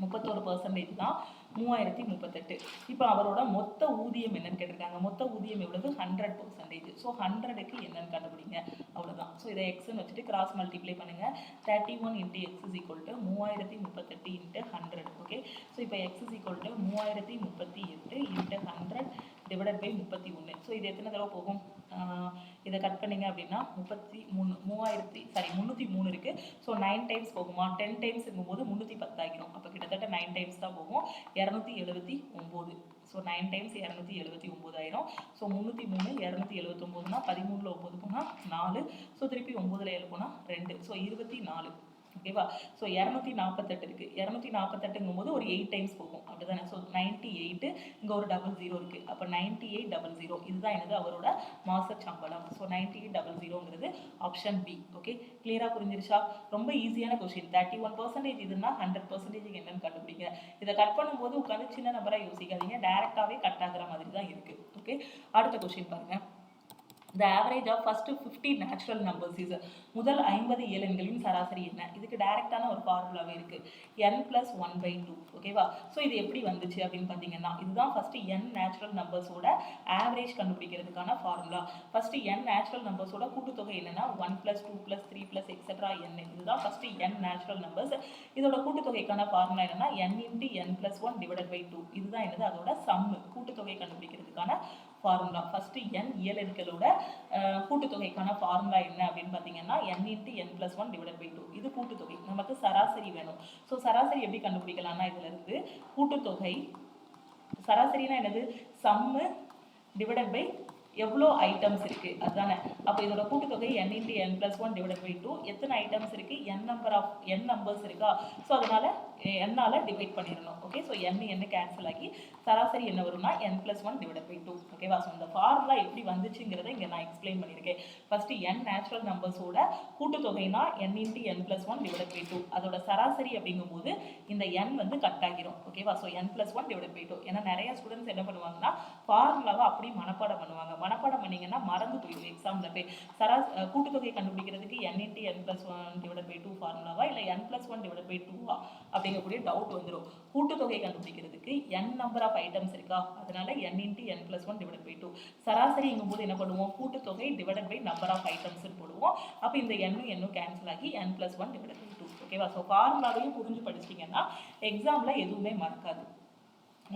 31% தான் 3038. இப்போ அவரோட மொத்த ஊதியம் என்னன்னு கேட்டிருக்காங்க. மொத்த ஊதியம் எவ்வளவு, 100%. ஸோ 100க்கு என்னன்னு கண்டுபிடிங்க, அவ்வளோதான். ஸோ இதை எக்ஸ்ன்னு வச்சுட்டு கிராஸ் மல்டிப்ளை பண்ணுங்க. 31 × x = 3038 × 100. ஓகே, ஸோ இப்போ x = 3038 × 100 டிவைடட் பை 31. ஸோ இது எத்தனை தடவை போகும், இதை கட் பண்ணிங்க அப்படின்னா 303 இருக்குது. ஸோ 9 டைம்ஸ் போகுமா, 10 டைம்ஸ் இருக்கும்போது 310 ஆகிடும். அப்போ கிட்டத்தட்ட 9 டைம்ஸ் தான் போகும், 279. ஸோ 9 டைம்ஸ் 279 ஆயிரும். ஸோ 303 279னா 13ல் 9 போனால் 4. ஸோ திருப்பி 9ல் 7 போனால் 2. ஸோ 24. ஓகேவா, ஸோ 248 இருக்குது. 248ங்கும்போது ஒரு 8 டைம்ஸ் போகும், அப்படிதானே. ஸோ 98, இங்கே ஒரு 00 இருக்குது. அப்போ 9800 இதுதான் எனது அவரோட மாத சம்பளம். ஸோ 9800ங்கிறது ஆப்ஷன் பி. ஓகே, கிளியராக புரிஞ்சிருச்சா? ரொம்ப ஈஸியான கொஸ்டின். 31% இதுன்னா 100% என்னன்னு கண்டுபிடிங்க. இதை கட் பண்ணும்போது உட்காந்து சின்ன நம்பராக யோசிக்காதீங்க, டைரெக்டாகவே கட் ஆகிற மாதிரி தான் இருக்குது. ஓகே, அடுத்த கொஸ்டின் பாருங்கள். The average of first 50 natural numbers is முதல் 50 இயலெண்களின் சராசரி என்ன? இதுக்கு டைரக்டான ஒரு ஃபார்முலாவே இருக்கு, n+1/2. ஓகேவா, ஸோ இது எப்படி வந்துச்சு அப்படின்னு பார்த்தீங்கன்னா, இதுதான் ஃபர்ஸ்ட் n நேச்சுரல் நம்பர்ஸோட ஆவரேஜ் கண்டுபிடிக்கிறதுக்கான ஃபார்முலா. ஃபர்ஸ்ட் n நேச்சுரல் நம்பர்ஸோட கூட்டுத்தொகை என்னன்னா 1 + 2 + 3 + எக்ஸெட்ரா n. இதுதான் ஃபர்ஸ்ட் n நேச்சுரல் நம்பர்ஸ். இதோட கூட்டுத்தொகைக்கான ஃபார்முலா என்னன்னா n × n+1/2. இதுதான் என்னது அதோட சம், கூட்டுத்தொகை கண்டுபிடிக்கிறதுக்கான ஃபார்முலா. ஃபர்ஸ்ட் n இயலெண்களோட கூட்டுத்தொகைக்கான ஃபார்முலா என்ன அப்படின்னு பார்த்தீங்கன்னா n × n+1/2. இது கூட்டுத்தொகை, நமக்கு சராசரி வேணும். ஸோ சராசரி எப்படி கண்டுபிடிக்கலாம்னா, இதுல இருந்து கூட்டுத்தொகை, சராசரினா என்னது, சம்மு டிவைடட் பை எவ்வளோ ஐட்டம்ஸ் இருக்குது அதுதானே. அப்போ இதோட கூட்டுத்தொகை n × n+1/2. எத்தனை ஐட்டம்ஸ் இருக்குது, n நம்பர்ஸ் இருக்கா. ஸோ அதனால் என்னால் டிவைட் பண்ணிடணும். ஓகே, ஸோ n கேன்சல் ஆகி சராசரி என்ன வரும்னா n+1/2. ஓகேவா, ஸோ இந்த ஃபார்முலா எப்படி வந்துச்சுங்கிறத இங்கே நான் எக்ஸ்பிளைன் பண்ணியிருக்கேன். ஃபர்ஸ்ட் n நேச்சுரல் நம்பர்ஸோட கூட்டுத்தொகைனா n × n+1/2. அதோட சராசரி அப்படிங்கும்போது இந்த n வந்து கட் ஆகிரும். ஓகேவா, ஸோ n+1/2. ஏன்னா நிறைய ஸ்டூடெண்ட்ஸ் என்ன பண்ணுவாங்கன்னா ஃபார்முலாவை அப்படி மனப்பாடம் பண்ணுவாங்க. மனப்பாடம் பண்ணீங்கன்னா மறந்து போயிடும் எக்ஸாமில் போய். கூட்டுத்தொகை கண்டுபிடிக்கிறதுக்கு n × n+1/2 ஃபார்முலாவா இல்லை n+1/2வா அப்படிங்கக்கூடிய டவுட் வந்துடும். கூட்டுத்தொகை கண்டுபிடிக்கிறதுக்கு n நம்பர் ஆஃப் ஐட்டம்ஸ் இருக்கா, அதனால n × n+1/2. சராசரிங்கும்போது என்ன பண்ணுவோம், கூட்டுத்தொகை divided by number of items போடுவோம். அப்போ இந்த n கேன்சல் ஆகி n+1/2. ஓகேவா, ஸோ ஃபார்முலாவையும் புரிஞ்சு படிச்சிட்டிங்கன்னா எக்ஸாமில் எதுவுமே மறக்காது.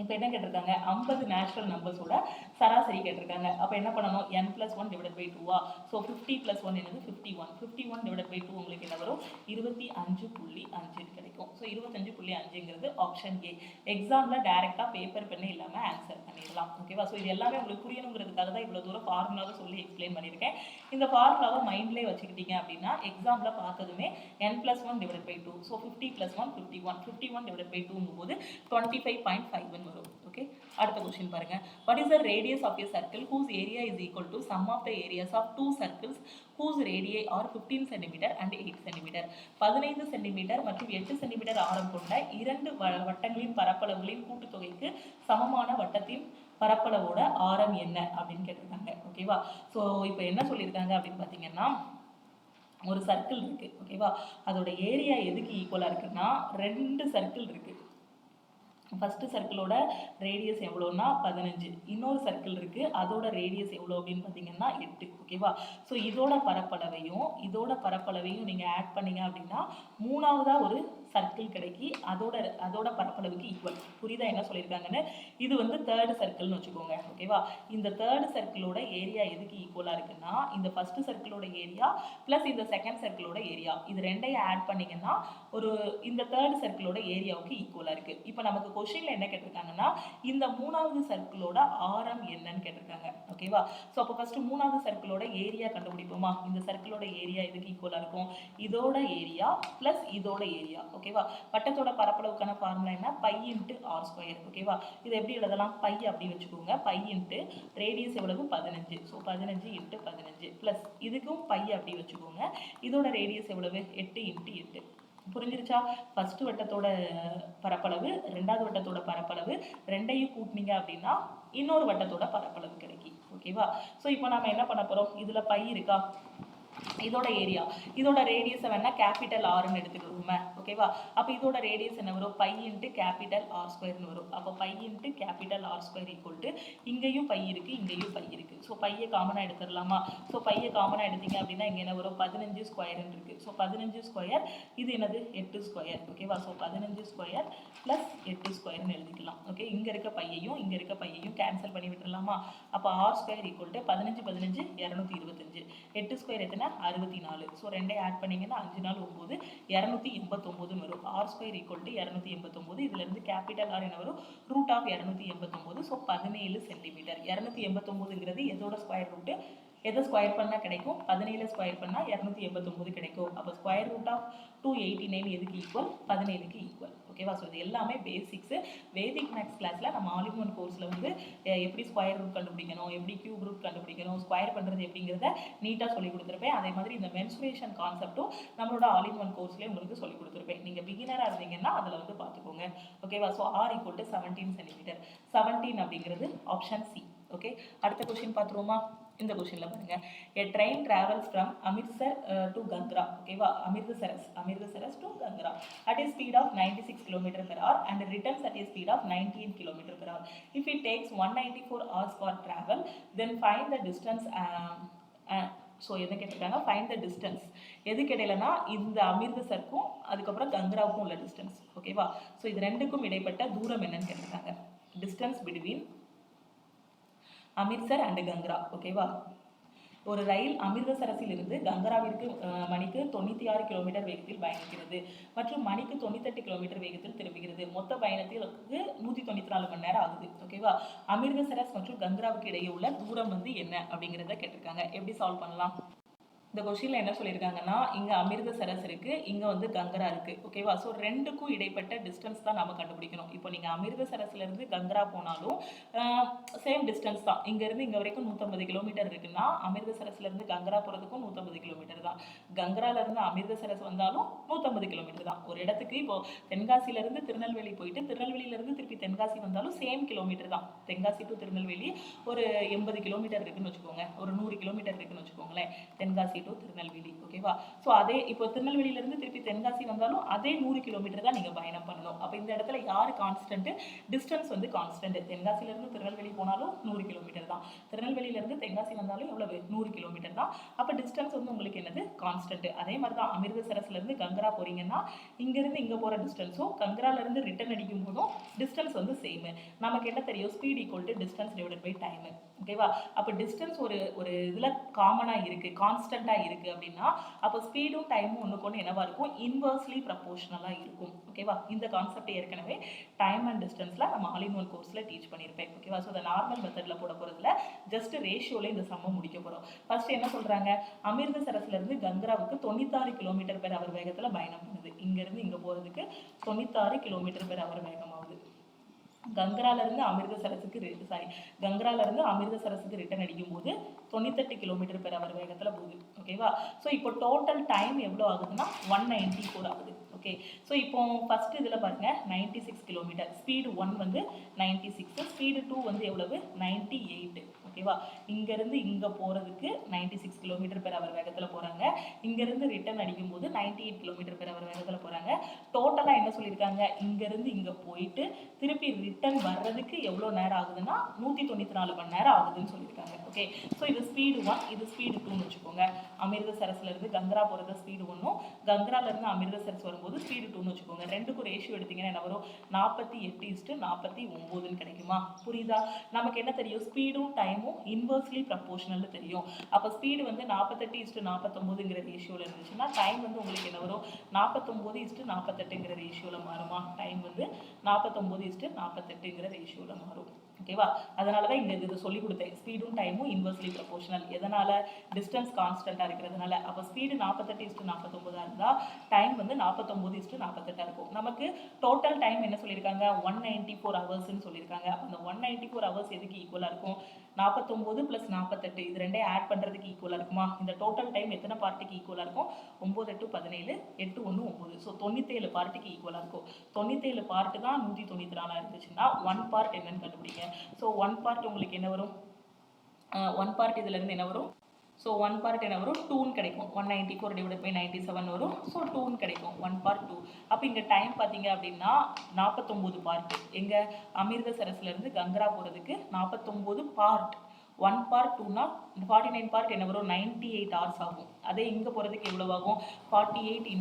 இப்போ என்ன கேட்டிருக்காங்க, 50 நேச்சுரல் நம்பர்ஸோட சராசரி கேட்டிருக்காங்க. அப்போ என்ன பண்ணணும், n+1/2. ஸோ 50 + 1 என்னது 51. 51/2 உங்களுக்கு என்ன வரும், 25.5 கிடைக்கும். ஸோ 25.5ங்கிறது ஆப்ஷன் ஏ. எக்ஸாமில் டைரெக்டாக பேப்பர் பெண்ணே இல்லாமல் ஆன்சர் பண்ணிடலாம். ஓகேவா, ஸோ இது எல்லாமே உங்களுக்கு புரியணுங்கிறதுக்காக தான் இவ்வளோ தூரம் ஃபார்முலாவை சொல்லி எக்ஸ்பிளைன் பண்ணியிருக்கேன். இந்த ஃபார்முலாவை மைண்ட்லேயே வச்சுக்கிட்டீங்க அப்படின்னா எக்ஸாமில் பார்த்ததுமே n+1/2. ஸோ 50 + 1 51. 51/2ங்கும்போது 25.51 வரும். ஓகே, அடுத்த கொஸ்டின் பாருங்க. What is the radius of a circle whose area is equal to sum of the areas of two circles whose radii are 15 cm and 8 cm. 15 centimetre மற்றும் 8 சென்டிமீட்டர் ஆரம் கொண்ட இரண்டு வட்டங்களின் பரப்பளவுகளின் கூட்டுத்தொகைக்கு சமமான வட்டத்தின் பரப்பளவோட ஆரம் என்ன அப்படின்னு கேட்டிருக்காங்க. ஓகேவா, ஸோ இப்போ என்ன சொல்லியிருக்காங்க அப்படின்னு பார்த்தீங்கன்னா, ஒரு சர்க்கிள் இருக்கு. ஓகேவா, அதோட ஏரியா எதுக்கு ஈக்குவலா இருக்குன்னா, 2 சர்க்கிள் இருக்கு. ஃபர்ஸ்ட் சர்க்கிளோட ரேடியஸ் எவ்வளோன்னா 15, இன்னொரு சர்க்கிள் இருக்கு, அதோட ரேடியஸ் எவ்வளோ அப்படின்னு பார்த்தீங்கன்னா 8. ஓகேவா, ஸோ இதோட பரப்பளவையும் நீங்க ஆட் பண்ணீங்க அப்படின்னா மூணாவதா ஒரு சர்க்கிள் கிடைக்கி அதோட பரப்பளவுக்கு ஈக்குவல். புரியுதா என்ன சொல்லியிருக்காங்கன்னு? இது வந்து தேர்ட் சர்க்கிள்னு வச்சுக்கோங்க. ஓகேவா, இந்த தேர்ட் சர்க்கிளோட ஏரியா எதுக்கு ஈக்குவலா இருக்குன்னா, இந்த ஃபர்ஸ்ட் சர்க்கிளோட ஏரியா பிளஸ் இந்த செகண்ட் சர்க்கிளோட ஏரியா, இது ரெண்டையும் ஆட் பண்ணீங்கன்னா இந்த தேர்ட் சர்க்கிளோட ஏரியாவுக்கு ஈக்குவலா இருக்கு. இப்போ நமக்கு கொஸ்டின்ல என்ன கேட்டிருக்காங்கன்னா, இந்த மூணாவது சர்க்கிளோட ஆரம் என்னன்னு கேட்டிருக்காங்க. ஓகேவா, ஸோ அப்போ ஃபர்ஸ்ட் மூணாவது சர்க்கிளோட ஏரியா கண்டுபிடிப்போமா? இந்த சர்க்கிளோட ஏரியா எதுக்கு ஈக்குவலா இருக்கும்? இதோட ஏரியா பிளஸ் இதோட ஏரியா. ஓகேவா, வட்டத்தோட பரப்பளவுக்கான ஃபார்முலா என்ன? Pi into r square. ஓகேவா, இது எப்படி எழுதலாம்? பை அப்படி வச்சுக்கோங்க. பை இன்ட்டு ரேடியஸ் எவ்வளவு? 15. ஸோ 15 இன்ட்டு 15 பிளஸ் இதுக்கும் பை அப்படி வச்சுக்கோங்க. இதோட ரேடியஸ் எவ்வளவு? 8 இன்ட்டு 8. புரிஞ்சிருச்சா? ஃபர்ஸ்ட் வட்டத்தோட பரப்பளவு, ரெண்டாவது வட்டத்தோட பரப்பளவு ரெண்டையும் கூட்டினீங்க அப்படின்னா இன்னொரு வட்டத்தோட பரப்பளவு கிடைக்கும். ஓகேவா, ஸோ இப்போ நம்ம என்ன பண்ண போறோம்? இதுல பை இருக்கா, இதோட ஏரியா, இதோட ரேடியஸ் வேணா கேபிட்டல் ஆர்னு எடுத்துக்கிறோமே. ஓகேவா, அப்போ இதோட ரேடியஸ் என்ன வரும்? பை இன்ட்டு கேபிட்டல் ஆர் ஸ்கொயர்னு வரும். அப்போ pi into capital r square equal to இங்கேயும் பை இருக்கு, இங்கேயும் பை இருக்கு. ஸோ பையை காமனாக எடுத்துடலாமா? ஸோ பையை காமனாக எடுத்தீங்க அப்படின்னா இங்கே என்ன வரும்? 15 ஸ்கொயர்னு இருக்கு. ஸோ 15 ஸ்கொயர், இது என்னது? 8 ஸ்கொயர். ஓகேவா, ஸோ 15 ஸ்கொயர் பிளஸ் 8 ஸ்கொயர்னு எழுதிக்கலாம். ஓகே, இங்க இருக்க பையையும் கேன்சல் பண்ணி விட்டுடலாமா? அப்போ r square equal to 15 15 225. 8 square எத்தனை? 64. ஸோ ரெண்டையும் ஆட் பண்ணீங்கன்னா 5 4 9 289 வரும். R square equal to 289. இதுல இருந்து கேபிட்டல் ஆர் என்ன வரும்? Root of 289. So 17 centimetre. 289ங்கிறது எதோட ஸ்கொயர் ரூட்டு? எதை ஸ்கொயர் பண்ணா கிடைக்கும்? 17 ஸ்கொயர் பண்ணா 289 கிடைக்கும். அப்போ ஸ்கொயர் ரூட் ஆஃப் 289 எதுக்கு ஈக்குவல்? 17க்கு ஈக்குவல். ஓகேவா, ஸோ இது எல்லாமே பேசிக்ஸ். வேதிக் மேக்ஸ் கிளாஸ்ல நம்ம ஆல் இன் ஒன் கோர்ஸ்ல வந்து எப்படி ஸ்கொயர் ரூட் கண்டுபிடிக்கணும், எப்படி கியூப் ரூட் கண்டுபிடிக்கணும், ஸ்கொயர் பண்றது எப்படிங்கிறத நீட்டா சொல்லி கொடுத்துருப்பேன். அதே மாதிரி இந்த மென்சுரேஷன் கான்செப்டும் நம்மளோட ஆல் இன் ஒன் கோர்ஸ்லேயே உங்களுக்கு சொல்லி கொடுத்துருப்பேன். நீங்க பிகினரா இருந்தீங்கன்னா அதில் வந்து பார்த்துக்கோங்க. ஓகேவா, so r equal to 17 centimetre. 17 அப்படிங்கிறது ஆப்ஷன் சி. ஓகே, அடுத்த கொஸ்டின் பார்த்துருவோமா? இந்த கொஸ்டின்ல பாருங்க, a train travels from Amritsar to Gangra. ஓகேவா, Amritsar to Gangra at a speed of 96 km/h and returns at a speed of 19 km/h. If it takes 194 hours for travel, then find the distance. So எதை கேட்டிருக்காங்க? Find the distance. எதுக்கு இடையிலனா இந்த அமிர்தசருக்கும் அதுக்கப்புறம் கங்ராவுக்கும் உள்ள distance. ஓகேவா, so இது ரெண்டுக்கும் இடைப்பட்ட தூரம் என்னன்னு கேட்டிருக்காங்க. Distance between Amritsar and Kangra. ஓகேவா, ஒரு ரயில் அமிர்தசரஸில் இருந்து கங்கராவிற்கு மணிக்கு 96 கிலோமீட்டர் வேகத்தில் பயணிக்கிறது மற்றும் மணிக்கு 98 கிலோமீட்டர் வேகத்தில் திரும்புகிறது. மொத்த பயணத்திற்கு 194 மணி நேரம் ஆகுது. ஓகேவா, அமிர்தசரஸ் மற்றும் கங்கராவுக்கு இடையே உள்ள தூரம் வந்து என்ன அப்படிங்கிறத கேட்டிருக்காங்க. எப்படி சால்வ் பண்ணலாம்? இந்த கொஸ்டின்ல என்ன சொல்லியிருக்காங்கன்னா, இங்க அமிர்தசரஸ் இருக்கு, இங்க வந்து கங்கரா இருக்கு. ஓகேவா, ஸோ ரெண்டுக்கும் இடைப்பட்ட டிஸ்டன்ஸ் தான் நம்ம கண்டுபிடிக்கணும். இப்போ நீங்க அமிர்தசரஸ்ல இருந்து கங்கரா போனாலும் சேம் டிஸ்டன்ஸ் தான். இங்க இருந்து இங்க வரைக்கும் 150 கிலோமீட்டர் இருக்குன்னா அமிர்தசரஸ்ல இருந்து கங்கரா போறதுக்கும் 150 கிலோமீட்டர் தான். கங்கரால இருந்து அமிர்தசரஸ் வந்தாலும் 150 கிலோமீட்டர் தான். ஒரு இடத்துக்கு இப்போ தென்காசில இருந்து திருநெல்வேலி போயிட்டு திருநெல்வேலியில இருந்து திருப்பி தென்காசி வந்தாலும் சேம் கிலோமீட்டர் தான். தென்காசி டு திருநெல்வேலி ஒரு 80 கிலோமீட்டர் இருக்குன்னு வச்சுக்கோங்க, ஒரு 100 கிலோமீட்டர் இருக்குன்னு வச்சுக்கோங்களேன், தென்காசி டு திருநெல்வேலி. ஓகேவா, ஸோ அதே இப்போ திருநெல்வேலியில இருந்து திருப்பி தென்காசி வந்தாலும் அதே 100 கிலோமீட்டர் தான் நீங்க பயணம் பண்ணணும். அப்போ இந்த இடத்துல யாரு கான்ஸ்டன்ட்? டிஸ்டன்ஸ் வந்து கான்ஸ்டன்ட். தென்காசில இருந்து திருநெல்வேலி போனாலும் 100 கிலோமீட்டர் தான், திருநெல்வேலியில இருந்து தென்காசி வந்தாலும் எவ்வளவு? 100 கிலோமீட்டர் தான். அப்போ டிஸ்டன்ஸ் வந்து உங்களுக்கு என்னது? கான்ஸ்டன்ட். அதே மாதிரி தான் அமிர்தசரஸ்ல இருந்து கங்கரா போறீங்கன்னா இங்க இருந்து இங்க போற டிஸ்டன்ஸும் கங்கரால இருந்து ரிட்டர்ன் அடிக்கும் போதும் டிஸ்டன்ஸ் வந்து சேம். நமக்கு என்ன தெரியும்? Speed equal to distance divided by time. ஓகேவா, அப்போ டிஸ்டன்ஸ் ஒரு இதுல காமனா இருக்கு, கான்ஸ்டன்டா இருக்கு அப்படின்னா அப்போ ஸ்பீடும் டைமும் ஒண்ணுக்கு ஒன்று என்னவா இருக்கும்? இன்வர்ஸ்லி ப்ரப்போர்ஷனலா இருக்கும். ஓகேவா, இந்த கான்செப்ட் ஏற்கனவே டைம் அண்ட் டிஸ்டன்ஸ்ல நம்ம ஆல் இன் ஒன் கோர்ஸ்ல டீச் பண்ணியிருப்பேன். ஓகேவா, ஸோ இந்த நார்மல் மெத்தட்ல போட போறதுல ஜஸ்ட் ரேஷியோல இந்த சம்ம முடிக்க போறோம். ஃபர்ஸ்ட் என்ன சொல்றாங்க? அமிர்தசரஸ்ல இருந்து கங்கராவுக்கு 96 km/h வேகத்துல பயணம் பண்ணுது. இங்க இருந்து இங்க போறதுக்கு 96 km/h வேகமாகுது. கங்கராலேருந்து அமிர்தசரஸுக்கு கங்கராலேருந்து அமிர்தசரஸுக்கு ரிட்டர்ன் அடிக்கும்போது 98 km/h வேகத்தில் போகுது. ஓகேவா? ஸோ இப்போ டோட்டல் டைம் எவ்வளோ ஆகுதுன்னா 194 ஆகுது. ஓகே, ஸோ இப்போ ஃபஸ்ட்டு இதில் பாருங்கள் 96 km. ஸ்பீடு 1 வந்து 96, ஸ்பீடு 2 வந்து எவ்வளவு 98. ஓகேவா? இங்கேருந்து இங்கே போகிறதுக்கு 96 km/h வேகத்தில் போகிறாங்க. இங்கேருந்து ரிட்டர்ன் அடிக்கும்போது 98 km/h வேகத்தில் போகிறாங்க. டோட்டலாக என்ன சொல்லியிருக்காங்க, இங்கேருந்து இங்கே போயிட்டு திருப்பி ரிட்டர்ன் வர்றதுக்கு எவ்வளோ நேரம் ஆகுதுன்னா 194 மணி நேரம் ஆகுதுன்னு சொல்லியிருக்காங்க. ஓகே, ஸோ இது ஸ்பீடு 1, இது ஸ்பீடு 2ன்னு வச்சுக்கோங்க. அமிர்தசரஸ்லேருந்து கங்கரா போகிறது ஸ்பீடு 1ம், கங்கராலேருந்து அமிர்தசரஸ் வரும்போது ஸ்பீடு 2ன்னு வச்சுக்கோங்க. ரெண்டுக்கும் ரேஷியோ எடுத்திங்கன்னா என்ன வரும், 48:49 கிடைக்குமா? புரியுதா? நமக்கு என்ன தெரியும், ஸ்பீடும் டைமும் இன்வெர்ஸ்லி ப்ரப்போர்ஷனல்னு தெரியும். அப்போ ஸ்பீடு வந்து 48:49ங்கிற ரேஷியோவில் இருந்துச்சுன்னா டைம் வந்து உங்களுக்கு என்ன வரும், 49:48ங்கிற ரேஷியோவில் மாறுமா? டைம் வந்து 49:48ங்கிற ரேஷியோவில் மாறும். ஓகேவா? அதனால தான் இங்கே இது சொல்லி கொடுத்தேன், ஸ்பீடும் டைமும் இன்வெர்ஸ்லி ப்ரப்போர்ஷனல். எதனால்? டிஸ்டன்ஸ் கான்ஸ்டண்ட்டாக இருக்கிறதுனால. அப்போ ஸ்பீடு 48:49 இருந்தால் டைம் வந்து 49:48 இருக்கும். நமக்கு டோட்டல் டைம் என்ன சொல்லியிருக்காங்க, 194 ஹவர்ஸ்ன்னு சொல்லியிருக்காங்க. அந்த 194 ஹவர்ஸ் எதுக்கு ஈக்குவலாக இருக்கும், 49 + 48 இது ரெண்டே ஆட் பண்ணுறதுக்கு ஈக்குவலாக இருக்குமா? இந்த டோட்டல் டைம் எத்தனை பார்ட்டுக்கு ஈக்குவலாக இருக்கும், 9 8 17, 8 1 9. ஸோ 97 பார்ட்டுக்கு ஈக்குவலாக இருக்கும். 97 பார்ட்டு தான் 194 இருந்துச்சுன்னா 1 பார்ட் என்னன்னு கண்டுபிடிங்க. ஸோ 1 பார்ட் உங்களுக்கு என்ன வரும், 1 பார்ட் இதுலேருந்து என்ன வரும், ஸோ 1 பார்ட் என்ன வரும், 2ன்னு கிடைக்கும். 194 / 97 வரும். ஸோ 2ன்னு கிடைக்கும். 1 பார்ட் 2. அப்போ இங்கே டைம் பார்த்தீங்க அப்படின்னா 49 பார்ட்டு. எங்கள் அமிர்தசரஸ்லேருந்து கங்கரா போகிறதுக்கு 49 பார்ட். 1 பார்ட் 2னா 49 பார்ட் என்ன வரும், 98 hours ஆகும். அதே இங்கே போகிறதுக்கு எவ்வளோ ஆகும், 48 ×